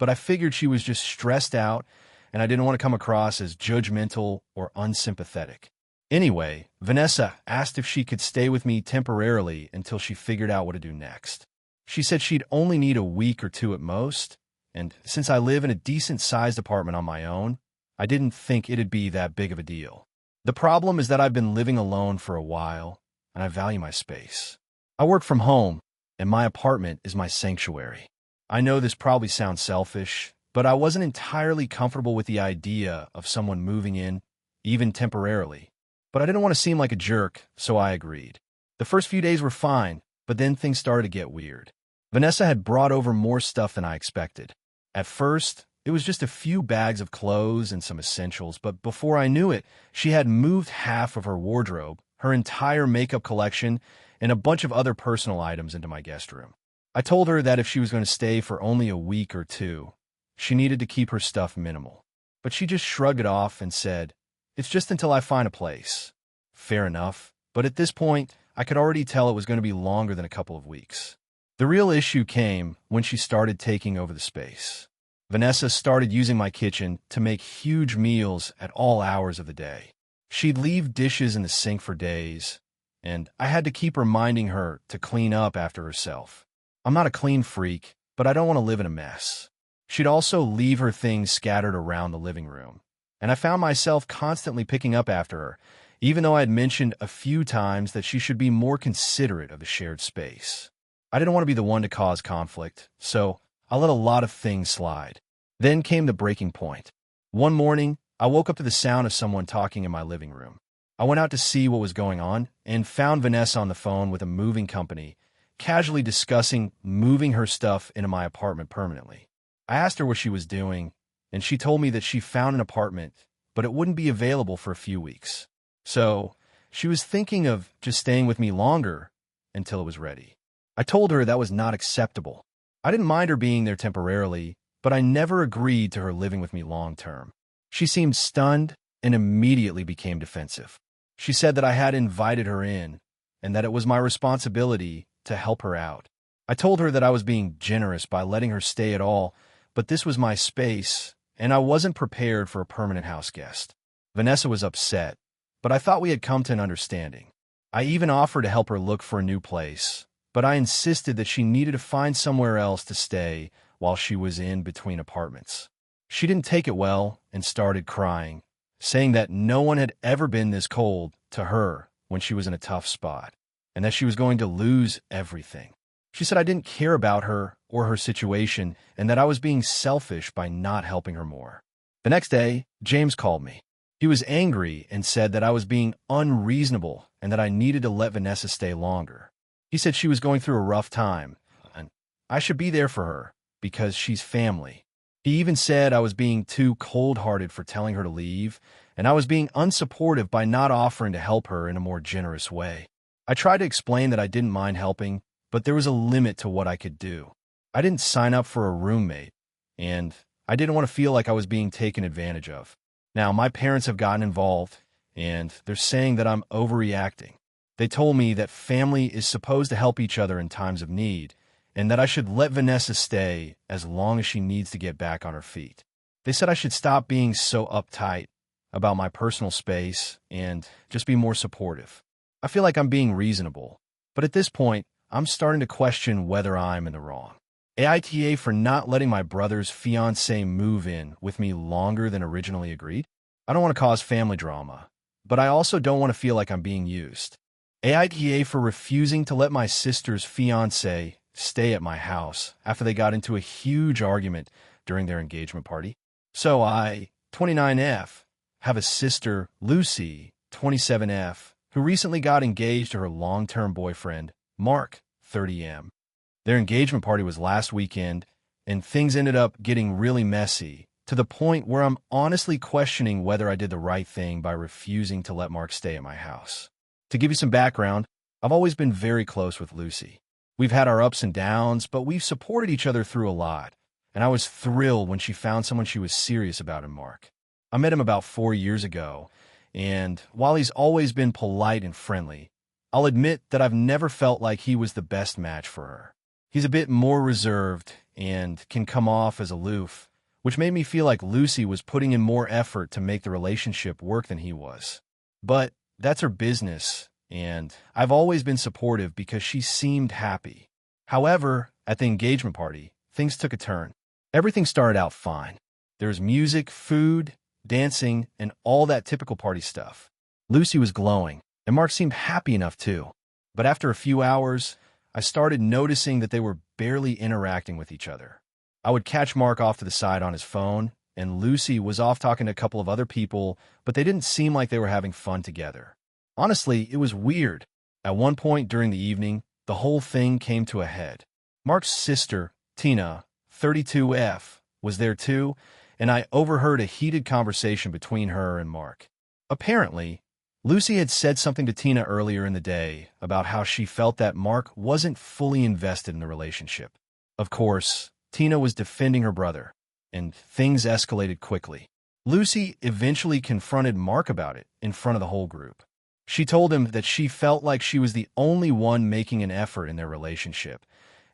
A: but I figured she was just stressed out, and I didn't want to come across as judgmental or unsympathetic. Anyway, Vanessa asked if she could stay with me temporarily until she figured out what to do next. She said she'd only need a week or two at most, and since I live in a decent-sized apartment on my own, I didn't think it'd be that big of a deal. The problem is that I've been living alone for a while, and I value my space. I work from home, and my apartment is my sanctuary. I know this probably sounds selfish, but I wasn't entirely comfortable with the idea of someone moving in, even temporarily. But I didn't want to seem like a jerk, so I agreed. The first few days were fine, but then things started to get weird. Vanessa had brought over more stuff than I expected. At first, it was just a few bags of clothes and some essentials, but before I knew it, she had moved half of her wardrobe, her entire makeup collection, and a bunch of other personal items into my guest room. I told her that if she was going to stay for only a week or two, she needed to keep her stuff minimal. But she just shrugged it off and said, "It's just until I find a place." Fair enough, but at this point, I could already tell it was going to be longer than a couple of weeks. The real issue came when she started taking over the space. Vanessa started using my kitchen to make huge meals at all hours of the day. She'd leave dishes in the sink for days, and I had to keep reminding her to clean up after herself. I'm not a clean freak, but I don't want to live in a mess. She'd also leave her things scattered around the living room, and I found myself constantly picking up after her, even though I had mentioned a few times that she should be more considerate of the shared space. I didn't want to be the one to cause conflict, so I let a lot of things slide. Then came the breaking point. One morning, I woke up to the sound of someone talking in my living room. I went out to see what was going on and found Vanessa on the phone with a moving company, casually discussing moving her stuff into my apartment permanently. I asked her what she was doing, and she told me that she found an apartment, but it wouldn't be available for a few weeks. So she was thinking of just staying with me longer until it was ready. I told her that was not acceptable. I didn't mind her being there temporarily, but I never agreed to her living with me long term. She seemed stunned and immediately became defensive. She said that I had invited her in and that it was my responsibility to help her out. I told her that I was being generous by letting her stay at all, but this was my space, and I wasn't prepared for a permanent house guest. Vanessa was upset, but I thought we had come to an understanding. I even offered to help her look for a new place, but I insisted that she needed to find somewhere else to stay while she was in between apartments. She didn't take it well and started crying, saying that no one had ever been this cold to her when she was in a tough spot, and that she was going to lose everything. She said I didn't care about her or her situation and that I was being selfish by not helping her more. The next day, James called me. He was angry and said that I was being unreasonable and that I needed to let Vanessa stay longer. He said she was going through a rough time, and I should be there for her because she's family. He even said I was being too cold-hearted for telling her to leave, and I was being unsupportive by not offering to help her in a more generous way. I tried to explain that I didn't mind helping, but there was a limit to what I could do. I didn't sign up for a roommate, and I didn't want to feel like I was being taken advantage of. Now, my parents have gotten involved, and they're saying that I'm overreacting. They told me that family is supposed to help each other in times of need, and that I should let Vanessa stay as long as she needs to get back on her feet. They said I should stop being so uptight about my personal space and just be more supportive. I feel like I'm being reasonable, but at this point, I'm starting to question whether I'm in the wrong. AITA for not letting my brother's fiancée move in with me longer than originally agreed. I don't want to cause family drama, but I also don't want to feel like I'm being used. AITA for refusing to let my sister's fiancé stay at my house after they got into a huge argument during their engagement party. So I, 29F, have a sister, Lucy, 27F, who recently got engaged to her long-term boyfriend, Mark, 30M. Their engagement party was last weekend, and things ended up getting really messy, to the point where I'm honestly questioning whether I did the right thing by refusing to let Mark stay at my house. To give you some background, I've always been very close with Lucy. We've had our ups and downs, but we've supported each other through a lot, and I was thrilled when she found someone she was serious about in Mark. I met him about 4 years ago, and while he's always been polite and friendly, I'll admit that I've never felt like he was the best match for her. He's a bit more reserved and can come off as aloof, which made me feel like Lucy was putting in more effort to make the relationship work than he was. But that's her business, and I've always been supportive because she seemed happy. However, at the engagement party, things took a turn. Everything started out fine. There was music, food, dancing, and all that typical party stuff. Lucy was glowing, and Mark seemed happy enough too. But after a few hours, I started noticing that they were barely interacting with each other. I would catch Mark off to the side on his phone, and Lucy was off talking to a couple of other people, but they didn't seem like they were having fun together. Honestly, it was weird. At one point during the evening, the whole thing came to a head. Mark's sister, Tina, 32F, was there too, and I overheard a heated conversation between her and Mark. Apparently, Lucy had said something to Tina earlier in the day about how she felt that Mark wasn't fully invested in the relationship. Of course, Tina was defending her brother, and things escalated quickly. Lucy eventually confronted Mark about it in front of the whole group. She told him that she felt like she was the only one making an effort in their relationship,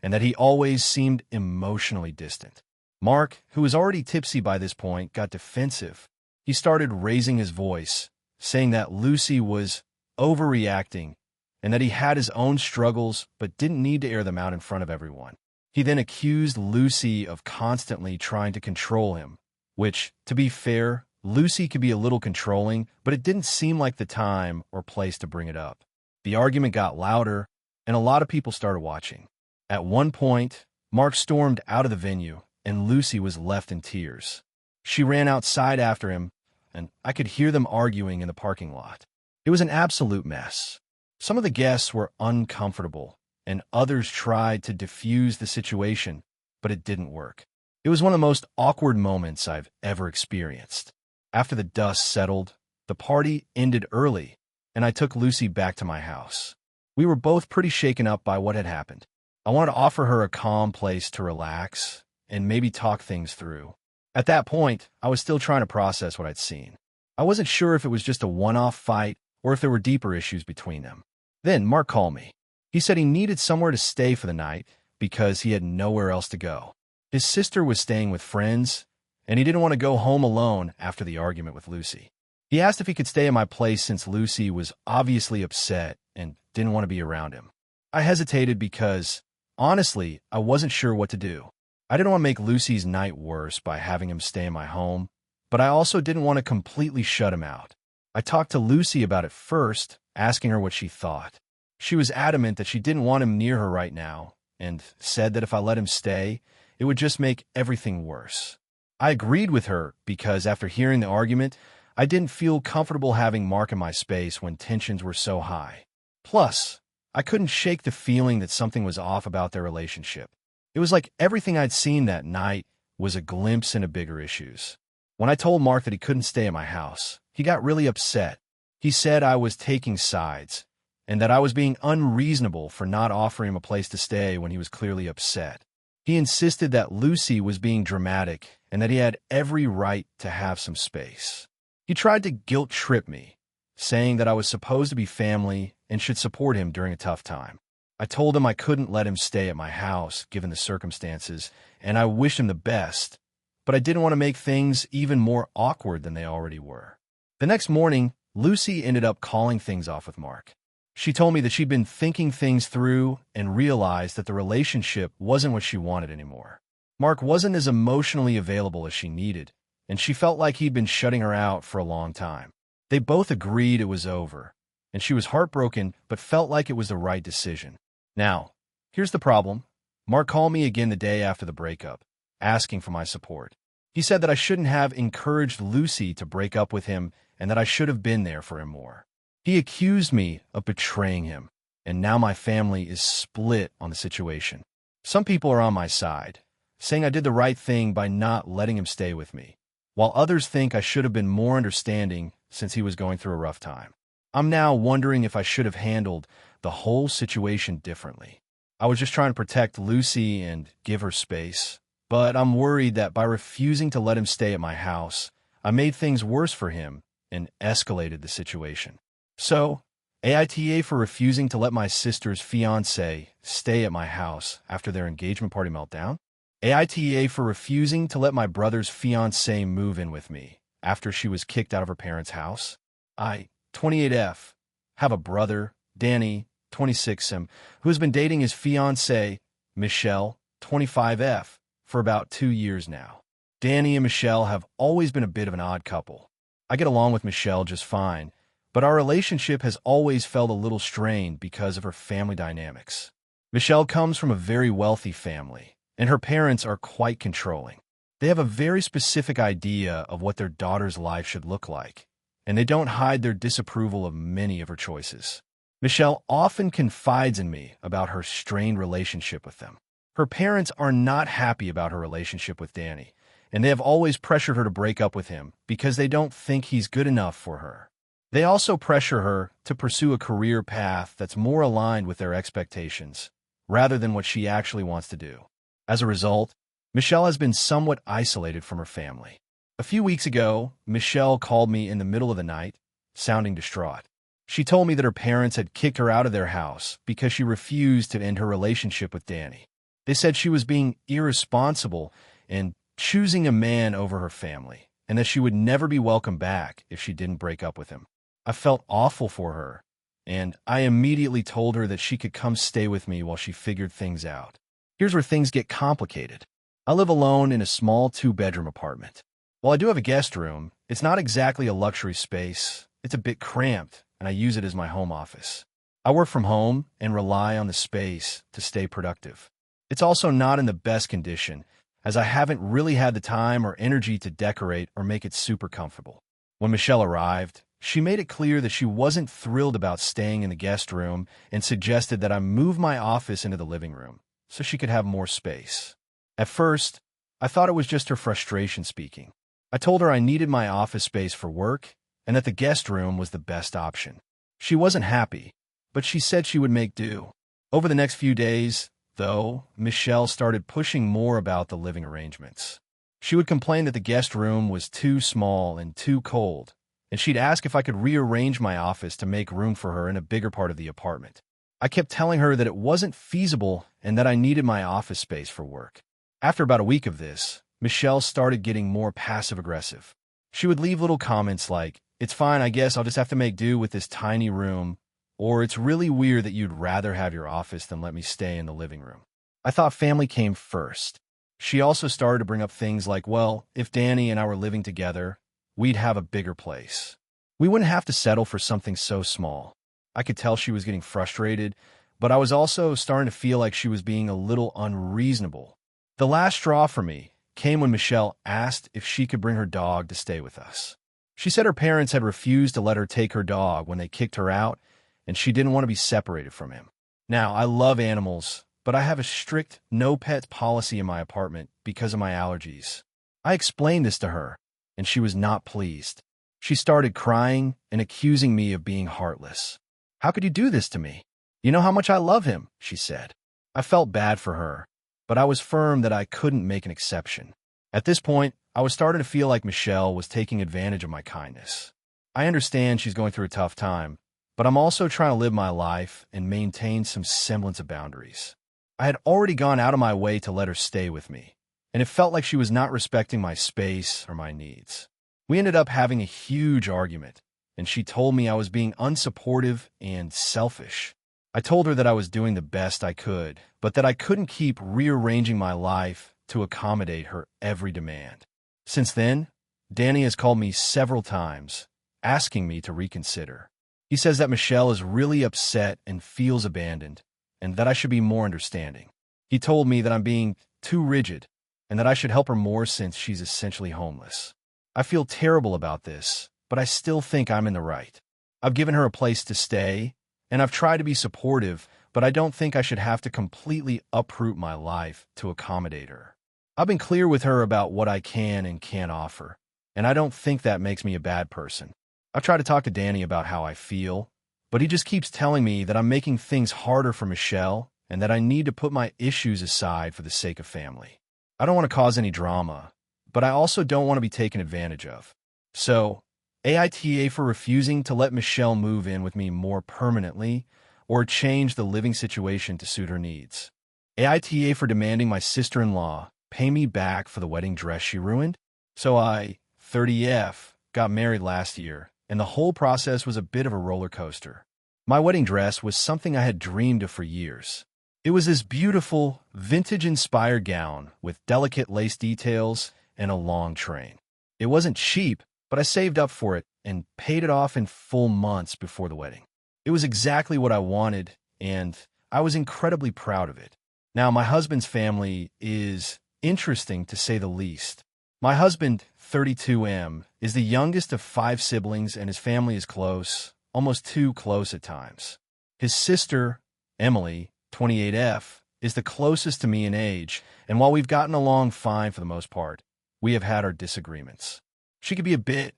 A: and that he always seemed emotionally distant. Mark, who was already tipsy by this point, got defensive. He started raising his voice, saying that Lucy was overreacting and that he had his own struggles but didn't need to air them out in front of everyone. He then accused Lucy of constantly trying to control him, which, to be fair, Lucy could be a little controlling, but it didn't seem like the time or place to bring it up. The argument got louder, and a lot of people started watching. At one point, Mark stormed out of the venue, and Lucy was left in tears. She ran outside after him, and I could hear them arguing in the parking lot. It was an absolute mess. Some of the guests were uncomfortable, and others tried to diffuse the situation, but it didn't work. It was one of the most awkward moments I've ever experienced. After the dust settled, the party ended early, and I took Lucy back to my house. We were both pretty shaken up by what had happened. I wanted to offer her a calm place to relax and maybe talk things through. At that point, I was still trying to process what I'd seen. I wasn't sure if it was just a one-off fight or if there were deeper issues between them. Then Mark called me. He said he needed somewhere to stay for the night because he had nowhere else to go. His sister was staying with friends, and he didn't want to go home alone after the argument with Lucy. He asked if he could stay at my place since Lucy was obviously upset and didn't want to be around him. I hesitated because, honestly, I wasn't sure what to do. I didn't want to make Lucy's night worse by having him stay in my home, but I also didn't want to completely shut him out. I talked to Lucy about it first, asking her what she thought. She was adamant that she didn't want him near her right now, and said that if I let him stay, it would just make everything worse. I agreed with her because after hearing the argument, I didn't feel comfortable having Mark in my space when tensions were so high. Plus, I couldn't shake the feeling that something was off about their relationship. It was like everything I'd seen that night was a glimpse into bigger issues. When I told Mark that he couldn't stay at my house, he got really upset. He said I was taking sides, and that I was being unreasonable for not offering him a place to stay when he was clearly upset. He insisted that Lucy was being dramatic and that he had every right to have some space. He tried to guilt-trip me, saying that I was supposed to be family and should support him during a tough time. I told him I couldn't let him stay at my house given the circumstances, and I wished him the best, but I didn't want to make things even more awkward than they already were. The next morning, Lucy ended up calling things off with Mark. She told me that she'd been thinking things through and realized that the relationship wasn't what she wanted anymore. Mark wasn't as emotionally available as she needed, and she felt like he'd been shutting her out for a long time. They both agreed it was over, and she was heartbroken but felt like it was the right decision. Now, here's the problem. Mark called me again the day after the breakup, asking for my support. He said that I shouldn't have encouraged Lucy to break up with him and that I should have been there for him more. He accused me of betraying him, and now my family is split on the situation. Some people are on my side, saying I did the right thing by not letting him stay with me, while others think I should have been more understanding since he was going through a rough time. I'm now wondering if I should have handled the whole situation differently. I was just trying to protect Lucy and give her space, but I'm worried that by refusing to let him stay at my house, I made things worse for him and escalated the situation. So, AITA for refusing to let my sister's fiancé stay at my house after their engagement party meltdown. AITA for refusing to let my brother's fiancé move in with me after she was kicked out of her parents' house. I, 28F, have a brother, Danny, 26M, who has been dating his fiancée, Michelle, 25F, for about 2 years now. Danny and Michelle have always been a bit of an odd couple. I get along with Michelle just fine, but our relationship has always felt a little strained because of her family dynamics. Michelle comes from a very wealthy family, and her parents are quite controlling. They have a very specific idea of what their daughter's life should look like, and they don't hide their disapproval of many of her choices. Michelle often confides in me about her strained relationship with them. Her parents are not happy about her relationship with Danny, and they have always pressured her to break up with him because they don't think he's good enough for her. They also pressure her to pursue a career path that's more aligned with their expectations, rather than what she actually wants to do. As a result, Michelle has been somewhat isolated from her family. A few weeks ago, Michelle called me in the middle of the night, sounding distraught. She told me that her parents had kicked her out of their house because she refused to end her relationship with Danny. They said she was being irresponsible and choosing a man over her family, and that she would never be welcome back if she didn't break up with him. I felt awful for her, and I immediately told her that she could come stay with me while she figured things out. Here's where things get complicated. I live alone in a small 2-bedroom apartment. While I do have a guest room, it's not exactly a luxury space. It's a bit cramped, and I use it as my home office. I work from home and rely on the space to stay productive. It's also not in the best condition, as I haven't really had the time or energy to decorate or make it super comfortable. When Michelle arrived, she made it clear that she wasn't thrilled about staying in the guest room and suggested that I move my office into the living room so she could have more space. At first, I thought it was just her frustration speaking. I told her I needed my office space for work and that the guest room was the best option. She wasn't happy, but she said she would make do. Over the next few days, though, Michelle started pushing more about the living arrangements. She would complain that the guest room was too small and too cold, and she'd ask if I could rearrange my office to make room for her in a bigger part of the apartment. I kept telling her that it wasn't feasible and that I needed my office space for work. After about a week of this, Michelle started getting more passive-aggressive. She would leave little comments like, "It's fine, I guess I'll just have to make do with this tiny room," or "It's really weird that you'd rather have your office than let me stay in the living room." I thought family came first. She also started to bring up things like, well, if Danny and I were living together, we'd have a bigger place. We wouldn't have to settle for something so small. I could tell she was getting frustrated, but I was also starting to feel like she was being a little unreasonable. The last straw for me came when Michelle asked if she could bring her dog to stay with us. She said her parents had refused to let her take her dog when they kicked her out, and she didn't want to be separated from him. Now, I love animals, but I have a strict no pets policy in my apartment because of my allergies. I explained this to her, and she was not pleased. She started crying and accusing me of being heartless. "How could you do this to me? You know how much I love him," she said. I felt bad for her, but I was firm that I couldn't make an exception. At this point, I was starting to feel like Michelle was taking advantage of my kindness. I understand she's going through a tough time, but I'm also trying to live my life and maintain some semblance of boundaries. I had already gone out of my way to let her stay with me, and it felt like she was not respecting my space or my needs. We ended up having a huge argument, and she told me I was being unsupportive and selfish. I told her that I was doing the best I could, but that I couldn't keep rearranging my life to accommodate her every demand. Since then, Danny has called me several times, asking me to reconsider. He says that Michelle is really upset and feels abandoned, and that I should be more understanding. He told me that I'm being too rigid, and that I should help her more since she's essentially homeless. I feel terrible about this, but I still think I'm in the right. I've given her a place to stay, and I've tried to be supportive, but I don't think I should have to completely uproot my life to accommodate her. I've been clear with her about what I can and can't offer, and I don't think that makes me a bad person. I've tried to talk to Danny about how I feel, but he just keeps telling me that I'm making things harder for Michelle and that I need to put my issues aside for the sake of family. I don't want to cause any drama, but I also don't want to be taken advantage of. So, AITA for refusing to let Michelle move in with me more permanently or change the living situation to suit her needs. AITA for demanding my sister-in-law pay me back for the wedding dress she ruined. So I, 30F, got married last year, and the whole process was a bit of a roller coaster. My wedding dress was something I had dreamed of for years. It was this beautiful, vintage-inspired gown with delicate lace details and a long train. It wasn't cheap, but I saved up for it and paid it off in full months before the wedding. It was exactly what I wanted, and I was incredibly proud of it. Now, my husband's family is interesting to say the least. My husband, 32M, is the youngest of 5 siblings, and his family is close, almost too close at times. His sister, Emily, 28F, is the closest to me in age, and while we've gotten along fine for the most part, we have had our disagreements. She can be a bit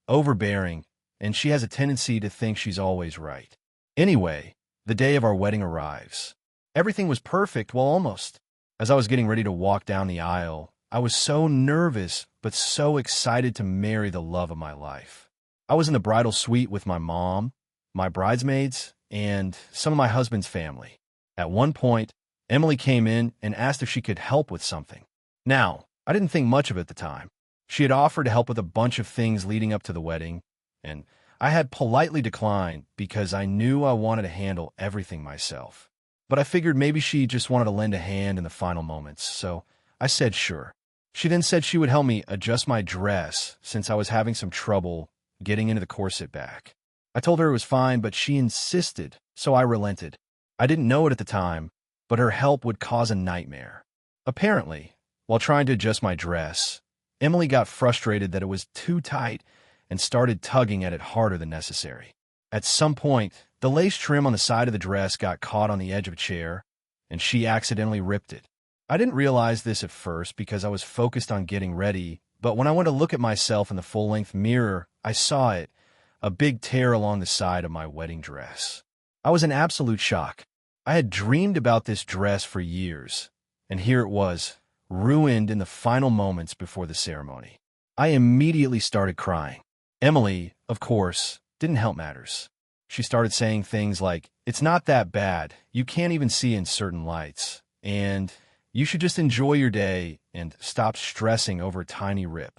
A: overbearing, and she has a tendency to think she's always right. Anyway, the day of our wedding arrives. Everything was perfect, well, almost. As I was getting ready to walk down the aisle, I was so nervous, but so excited to marry the love of my life. I was in the bridal suite with my mom, my bridesmaids, and some of my husband's family. At one point, Emily came in and asked if she could help with something. Now, I didn't think much of it at the time. She had offered to help with a bunch of things leading up to the wedding, and I had politely declined because I knew I wanted to handle everything myself. But I figured maybe she just wanted to lend a hand in the final moments, so I said sure. She then said she would help me adjust my dress since I was having some trouble getting into the corset back. I told her it was fine, but she insisted, so I relented. I didn't know it at the time, but her help would cause a nightmare. Apparently, while trying to adjust my dress, Emily got frustrated that it was too tight and started tugging at it harder than necessary. At some point, the lace trim on the side of the dress got caught on the edge of a chair, and she accidentally ripped it. I didn't realize this at first because I was focused on getting ready, but when I went to look at myself in the full-length mirror, I saw it, a big tear along the side of my wedding dress. I was in absolute shock. I had dreamed about this dress for years, and here it was, ruined in the final moments before the ceremony. I immediately started crying. Emily, of course, didn't help matters. She started saying things like, "It's not that bad, you can't even see in certain lights, and you should just enjoy your day and stop stressing over a tiny rip."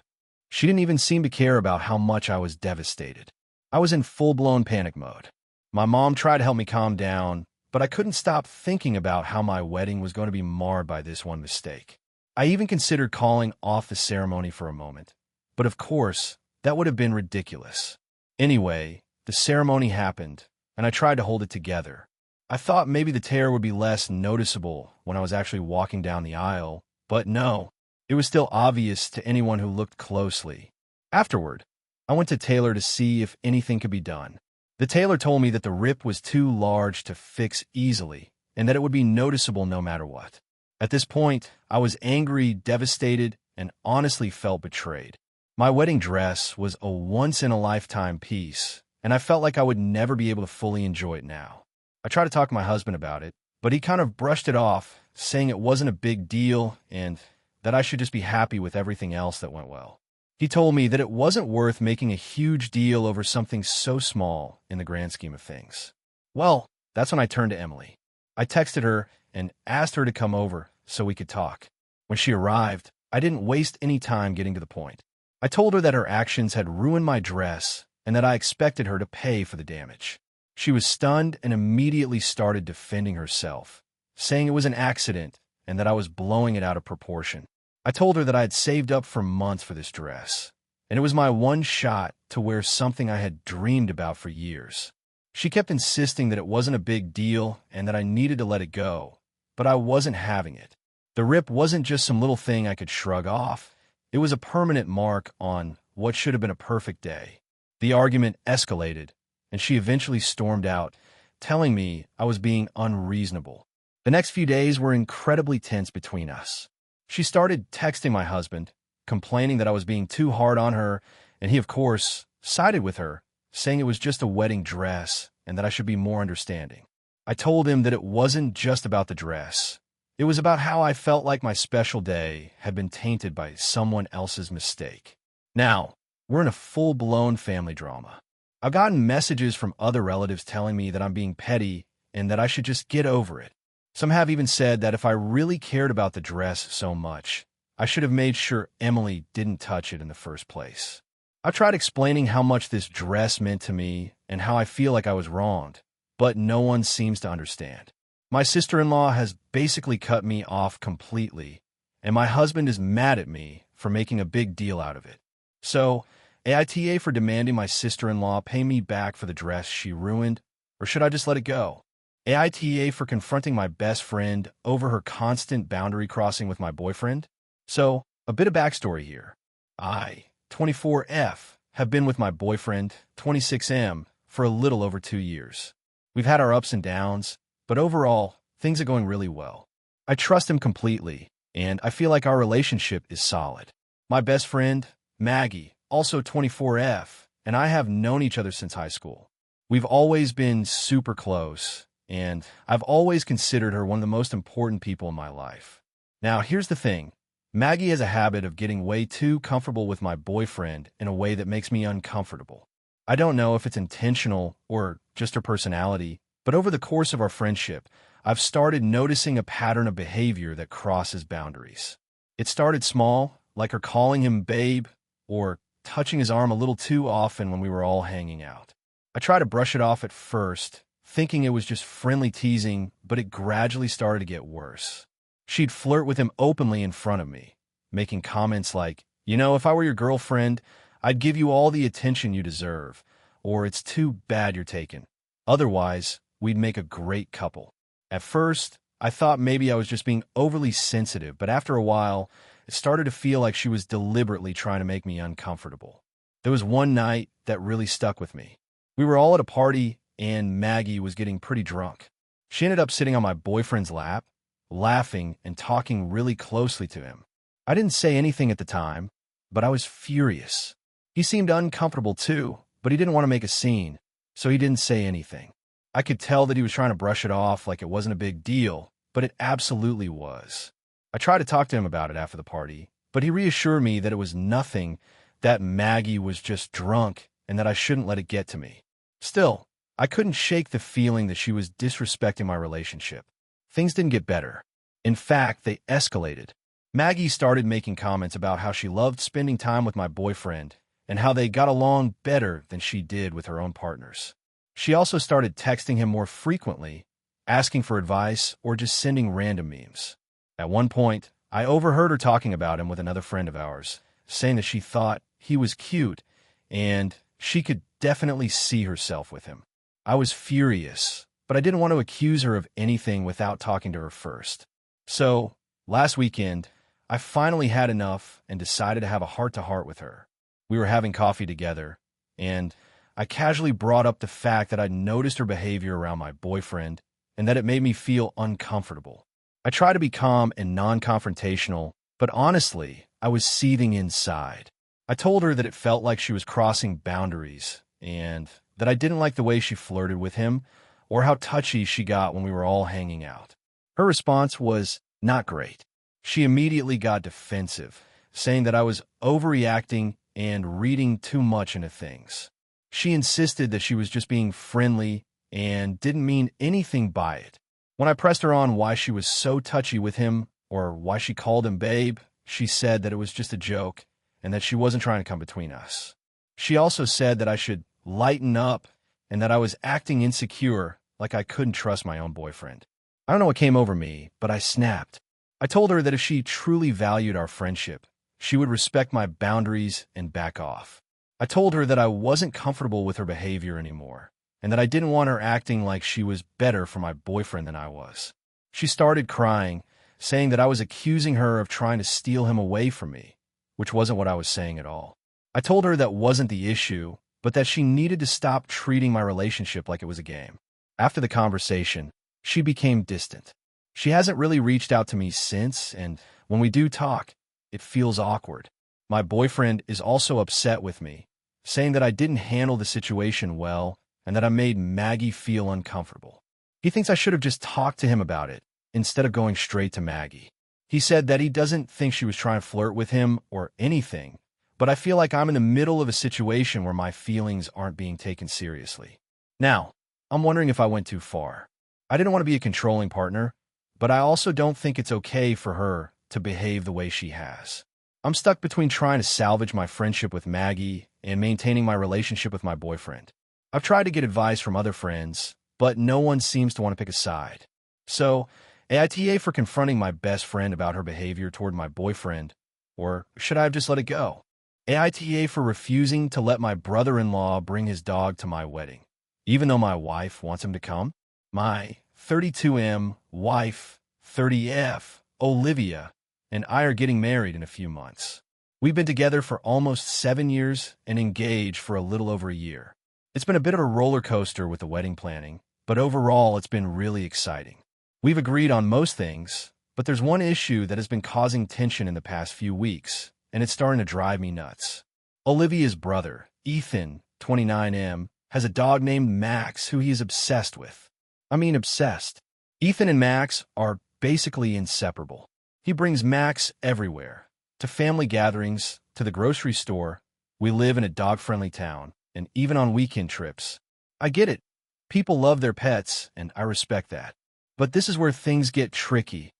A: She didn't even seem to care about how much I was devastated. I was in full-blown panic mode. My mom tried to help me calm down, but I couldn't stop thinking about how my wedding was going to be marred by this one mistake. I even considered calling off the ceremony for a moment, but of course, that would have been ridiculous. Anyway, the ceremony happened, and I tried to hold it together. I thought maybe the tear would be less noticeable when I was actually walking down the aisle, but no, it was still obvious to anyone who looked closely. Afterward, I went to Taylor to see if anything could be done. The tailor told me that the rip was too large to fix easily, and that it would be noticeable no matter what. At this point, I was angry, devastated, and honestly felt betrayed. My wedding dress was a once-in-a-lifetime piece, and I felt like I would never be able to fully enjoy it now. I tried to talk to my husband about it, but he kind of brushed it off, saying it wasn't a big deal and that I should just be happy with everything else that went well. He told me that it wasn't worth making a huge deal over something so small in the grand scheme of things. Well, that's when I turned to Emily. I texted her and asked her to come over so we could talk. When she arrived, I didn't waste any time getting to the point. I told her that her actions had ruined my dress and that I expected her to pay for the damage. She was stunned and immediately started defending herself, saying it was an accident and that I was blowing it out of proportion. I told her that I had saved up for months for this dress, and it was my one shot to wear something I had dreamed about for years. She kept insisting that it wasn't a big deal and that I needed to let it go, but I wasn't having it. The rip wasn't just some little thing I could shrug off. It was a permanent mark on what should have been a perfect day. The argument escalated, and she eventually stormed out, telling me I was being unreasonable. The next few days were incredibly tense between us. She started texting my husband, complaining that I was being too hard on her, and he, of course, sided with her, saying it was just a wedding dress and that I should be more understanding. I told him that it wasn't just about the dress. It was about how I felt like my special day had been tainted by someone else's mistake. Now, We're in a full-blown family drama. I've gotten messages from other relatives telling me that I'm being petty and that I should just get over it. Some have even said that if I really cared about the dress so much, I should have made sure Emily didn't touch it in the first place. I've tried explaining how much this dress meant to me and how I feel like I was wronged, but no one seems to understand. My sister-in-law has basically cut me off completely, and my husband is mad at me for making a big deal out of it. So, AITA for demanding my sister-in-law pay me back for the dress she ruined, or should I just let it go? AITA for confronting my best friend over her constant boundary crossing with my boyfriend? So, a bit of backstory here. I, 24F, have been with my boyfriend, 26M, for a little over 2 years. We've had our ups and downs, but overall, things are going really well. I trust him completely, and I feel like our relationship is solid. My best friend, Maggie, also 24F, and I have known each other since high school. We've always been super close, and I've always considered her one of the most important people in my life. Now, here's the thing. Maggie has a habit of getting way too comfortable with my boyfriend in a way that makes me uncomfortable. I don't know if it's intentional or just her personality, but over the course of our friendship, I've started noticing a pattern of behavior that crosses boundaries. It started small, like her calling him babe, or touching his arm a little too often when we were all hanging out. I tried to brush it off at first, thinking it was just friendly teasing, but it gradually started to get worse. She'd flirt with him openly in front of me, making comments like, if I were your girlfriend, I'd give you all the attention you deserve, or it's too bad you're taken. Otherwise, we'd make a great couple. At first, I thought maybe I was just being overly sensitive, but after a while, it started to feel like she was deliberately trying to make me uncomfortable. There was one night that really stuck with me. We were all at a party, and Maggie was getting pretty drunk. She ended up sitting on my boyfriend's lap, laughing and talking really closely to him. I didn't say anything at the time, but I was furious. He seemed uncomfortable too, but he didn't want to make a scene, so he didn't say anything. I could tell that he was trying to brush it off like it wasn't a big deal, but it absolutely was. I tried to talk to him about it after the party, but he reassured me that it was nothing, that Maggie was just drunk, and that I shouldn't let it get to me. Still, I couldn't shake the feeling that she was disrespecting my relationship. Things didn't get better. In fact, they escalated. Maggie started making comments about how she loved spending time with my boyfriend and how they got along better than she did with her own partners. She also started texting him more frequently, asking for advice or just sending random memes. At one point, I overheard her talking about him with another friend of ours, saying that she thought he was cute and she could definitely see herself with him. I was furious, but I didn't want to accuse her of anything without talking to her first. So, last weekend, I finally had enough and decided to have a heart-to-heart with her. We were having coffee together, and I casually brought up the fact that I'd noticed her behavior around my boyfriend and that it made me feel uncomfortable. I tried to be calm and non-confrontational, but honestly, I was seething inside. I told her that it felt like she was crossing boundaries and that I didn't like the way she flirted with him or how touchy she got when we were all hanging out. Her response was not great. She immediately got defensive, saying that I was overreacting and reading too much into things. She insisted that she was just being friendly and didn't mean anything by it. When I pressed her on why she was so touchy with him or why she called him babe, she said that it was just a joke and that she wasn't trying to come between us. She also said that I should lighten up and that I was acting insecure, like I couldn't trust my own boyfriend. I don't know what came over me, but I snapped. I told her that if she truly valued our friendship, she would respect my boundaries and back off. I told her that I wasn't comfortable with her behavior anymore, and that I didn't want her acting like she was better for my boyfriend than I was. She started crying, saying that I was accusing her of trying to steal him away from me, which wasn't what I was saying at all. I told her that wasn't the issue, but that she needed to stop treating my relationship like it was a game. After the conversation, she became distant. She hasn't really reached out to me since, and when we do talk, it feels awkward. My boyfriend is also upset with me, saying that I didn't handle the situation well and that I made Maggie feel uncomfortable. He thinks I should have just talked to him about it instead of going straight to Maggie. He said that he doesn't think she was trying to flirt with him or anything, but I feel like I'm in the middle of a situation where my feelings aren't being taken seriously. Now, I'm wondering if I went too far. I didn't want to be a controlling partner, but I also don't think it's okay for her to behave the way she has. I'm stuck between trying to salvage my friendship with Maggie and maintaining my relationship with my boyfriend. I've tried to get advice from other friends, but no one seems to want to pick a side. So, AITA for confronting my best friend about her behavior toward my boyfriend, or should I have just let it go? AITA for refusing to let my brother-in-law bring his dog to my wedding, even though my wife wants him to come. My 32M wife, 30F, Olivia, and I are getting married in a few months. We've been together for almost 7 years and engaged for a little over a year. It's been a bit of a roller coaster with the wedding planning, but overall it's been really exciting. We've agreed on most things, but there's one issue that has been causing tension in the past few weeks, and it's starting to drive me nuts. Olivia's brother, Ethan, 29M, has a dog named Max who he is obsessed with. I mean obsessed. Ethan and Max are basically inseparable. He brings Max everywhere, to family gatherings, to the grocery store. We live in a dog-friendly town, and even on weekend trips. I get it. People love their pets, and I respect that. But this is where things get tricky.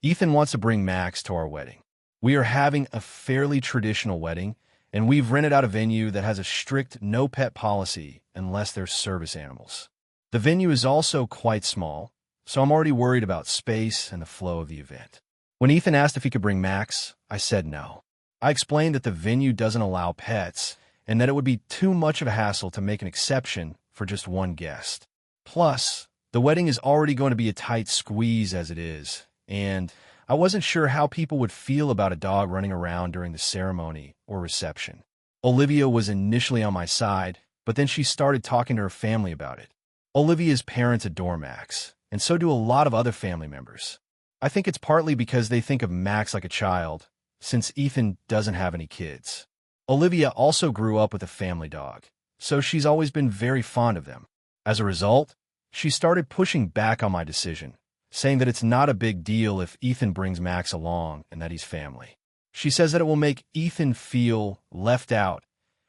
A: Ethan wants to bring Max to our wedding. We are having a fairly traditional wedding, and we've rented out a venue that has a strict no-pet policy unless they're service animals. The venue is also quite small, so I'm already worried about space and the flow of the event. When Ethan asked if he could bring Max, I said no. I explained that the venue doesn't allow pets and that it would be too much of a hassle to make an exception for just one guest. Plus, the wedding is already going to be a tight squeeze as it is, and I wasn't sure how people would feel about a dog running around during the ceremony or reception. Olivia was initially on my side, but then she started talking to her family about it. Olivia's parents adore Max, and so do a lot of other family members. I think it's partly because they think of Max like a child, since Ethan doesn't have any kids. Olivia also grew up with a family dog, so she's always been very fond of them. As a result, she started pushing back on my decision, saying that it's not a big deal if Ethan brings Max along and that he's family. She says that it will make Ethan feel left out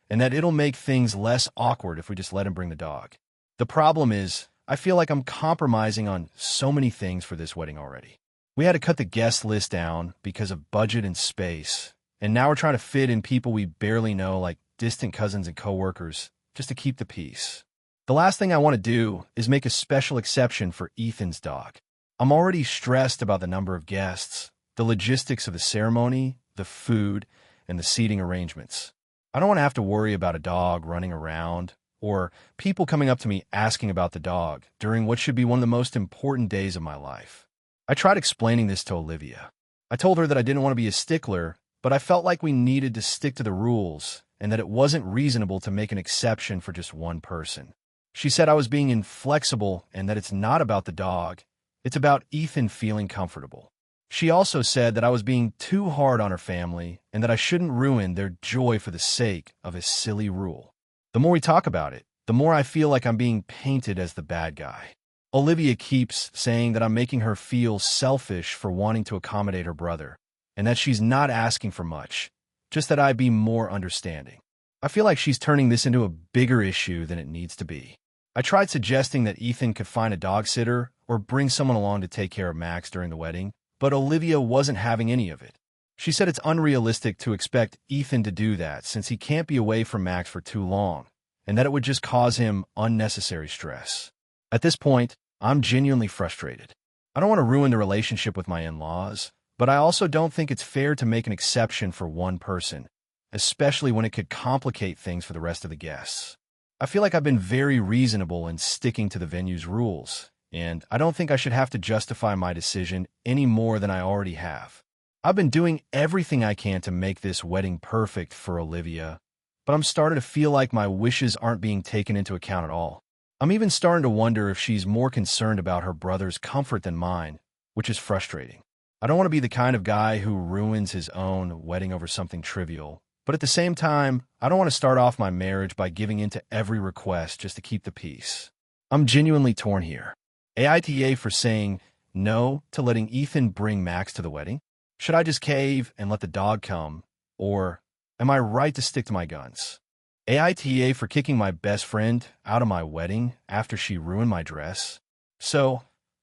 A: and that it'll make things less awkward if we just let him bring the dog. The problem is, I feel like I'm compromising on so many things for this wedding already. We had to cut the guest list down because of budget and space, and now we're trying to fit in people we barely know like distant cousins and coworkers just to keep the peace. The last thing I want to do is make a special exception for Ethan's dog. I'm already stressed about the number of guests, the logistics of the ceremony, the food, and the seating arrangements. I don't want to have to worry about a dog running around or people coming up to me asking about the dog during what should be one of the most important days of my life. I tried explaining this to Olivia. I told her that I didn't want to be a stickler, but I felt like we needed to stick to the rules and that it wasn't reasonable to make an exception for just one person. She said I was being inflexible and that it's not about the dog. It's about Ethan feeling comfortable. She also said that I was being too hard on her family and that I shouldn't ruin their joy for the sake of a silly rule. The more we talk about it, the more I feel like I'm being painted as the bad guy. Olivia keeps saying that I'm making her feel selfish for wanting to accommodate her brother, and that she's not asking for much, just that I be more understanding. I feel like she's turning this into a bigger issue than it needs to be. I tried suggesting that Ethan could find a dog sitter or bring someone along to take care of Max during the wedding, but Olivia wasn't having any of it. She said it's unrealistic to expect Ethan to do that since he can't be away from Max for too long, and that it would just cause him unnecessary stress. At this point, I'm genuinely frustrated. I don't want to ruin the relationship with my in-laws, but I also don't think it's fair to make an exception for one person, especially when it could complicate things for the rest of the guests. I feel like I've been very reasonable in sticking to the venue's rules, and I don't think I should have to justify my decision any more than I already have. I've been doing everything I can to make this wedding perfect for Olivia, but I'm starting to feel like my wishes aren't being taken into account at all. I'm even starting to wonder if she's more concerned about her brother's comfort than mine, which is frustrating. I don't want to be the kind of guy who ruins his own wedding over something trivial, but at the same time, I don't want to start off my marriage by giving in to every request just to keep the peace. I'm genuinely torn here. AITA for saying no to letting Ethan bring Max to the wedding? Should I just cave and let the dog come? Or Am I right to stick to my guns? AITA for kicking my best friend out of my wedding after she ruined my dress? So,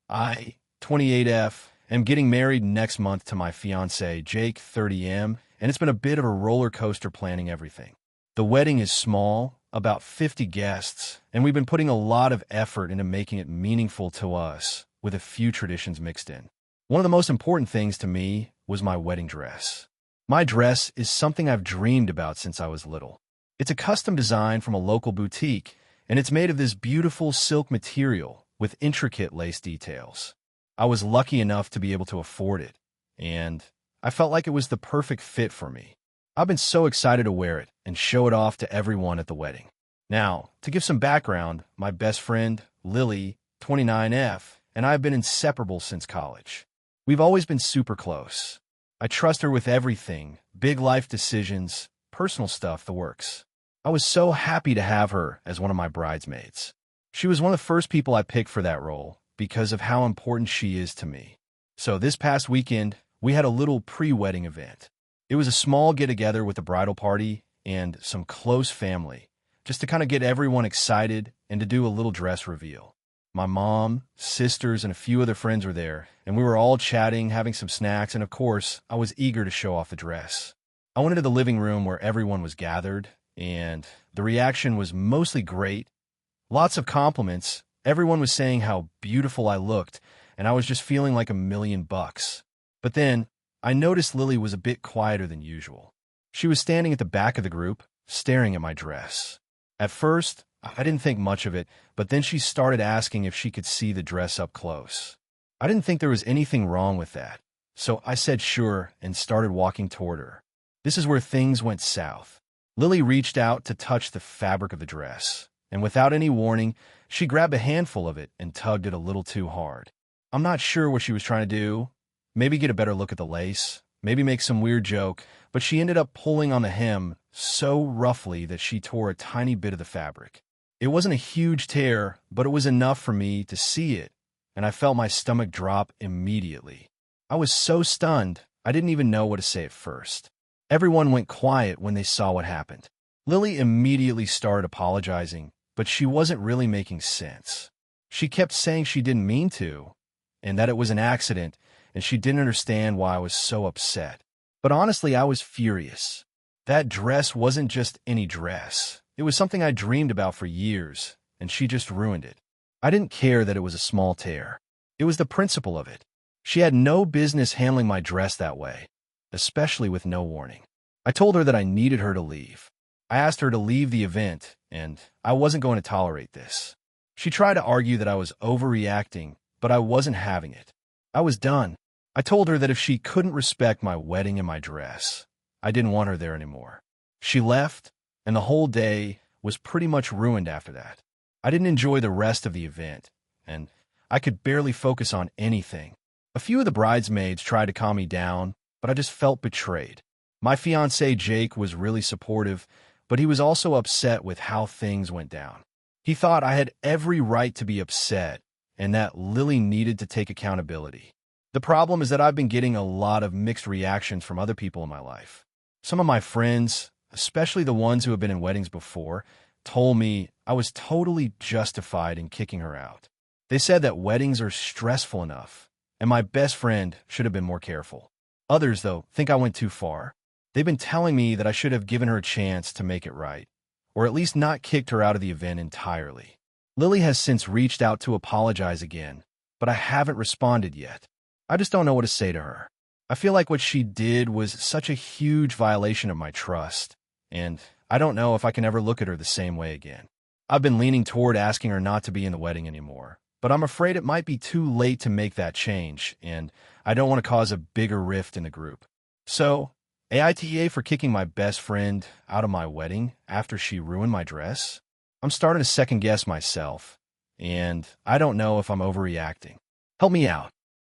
A: I, 28F, am getting married next month to my fiancé, Jake, 30M, and it's been a bit of a roller coaster planning everything. The wedding is small, about 50 guests, and we've been putting a lot of effort into making it meaningful to us, with a few traditions mixed in. One of the most important things to me was my wedding dress. My dress is something I've dreamed about since I was little. It's a custom design from a local boutique, and it's made of this beautiful silk material with intricate lace details. I was lucky enough to be able to afford it, and I felt like it was the perfect fit for me. I've been so excited to wear it and show it off to everyone at the wedding. Now, to give some background, my best friend, Lily, 29F, and I have been inseparable since college. We've always been super close. I trust her with everything, big life decisions, personal stuff, the works. I was so happy to have her as one of my bridesmaids. She was one of the first people I picked for that role because of how important she is to me. So this past weekend, we had a little pre-wedding event. It was a small get-together with the bridal party and some close family, just to kind of get everyone excited and to do a little dress reveal. My mom, sisters, and a few other friends were there, and we were all chatting, having some snacks, and of course, I was eager to show off the dress. I went into the living room where everyone was gathered, and the reaction was mostly great. Lots of compliments. Everyone was saying how beautiful I looked, and I was just feeling like $1,000,000. But then, I noticed Lily was a bit quieter than usual. She was standing at the back of the group, staring at my dress. At first, I didn't think much of it, but then she started asking if she could see the dress up close. I didn't think there was anything wrong with that, so I said sure and started walking toward her. This is where things went south. Lily reached out to touch the fabric of the dress, and without any warning, she grabbed a handful of it and tugged it a little too hard. I'm not sure what she was trying to do. Maybe get a better look at the lace, maybe make some weird joke, but she ended up pulling on the hem so roughly that she tore a tiny bit of the fabric. It wasn't a huge tear, but it was enough for me to see it, and I felt my stomach drop immediately. I was so stunned, I didn't even know what to say at first. Everyone went quiet when they saw what happened. Lily immediately started apologizing, but she wasn't really making sense. She kept saying she didn't mean to, and that it was an accident, and she didn't understand why I was so upset. But honestly, I was furious. That dress wasn't just any dress. It was something I dreamed about for years, and she just ruined it. I didn't care that it was a small tear. It was the principle of it. She had no business handling my dress that way, especially with no warning. I told her that I needed her to leave. I asked her to leave the event, and I wasn't going to tolerate this. She tried to argue that I was overreacting, but I wasn't having it. I was done. I told her that if she couldn't respect my wedding and my dress, I didn't want her there anymore. She left, and the whole day was pretty much ruined after that. I didn't enjoy the rest of the event, and I could barely focus on anything. A few of the bridesmaids tried to calm me down, but I just felt betrayed. My fiancé Jake was really supportive, but he was also upset with how things went down. He thought I had every right to be upset, and that Lily needed to take accountability. The problem is that I've been getting a lot of mixed reactions from other people in my life. Some of my friends, especially the ones who have been in weddings before, told me I was totally justified in kicking her out. They said that weddings are stressful enough, and my best friend should have been more careful. Others, though, think I went too far. They've been telling me that I should have given her a chance to make it right, or at least not kicked her out of the event entirely. Lily has since reached out to apologize again, but I haven't responded yet. I just don't know what to say to her. I feel like what she did was such a huge violation of my trust, and I don't know if I can ever look at her the same way again. I've been leaning toward asking her not to be in the wedding anymore, but I'm afraid it might be too late to make that change, and I don't want to cause a bigger rift in the group. So, AITA for kicking my best friend out of my wedding after she ruined my dress? I'm starting to second guess myself, and I don't know if I'm overreacting. Help me out.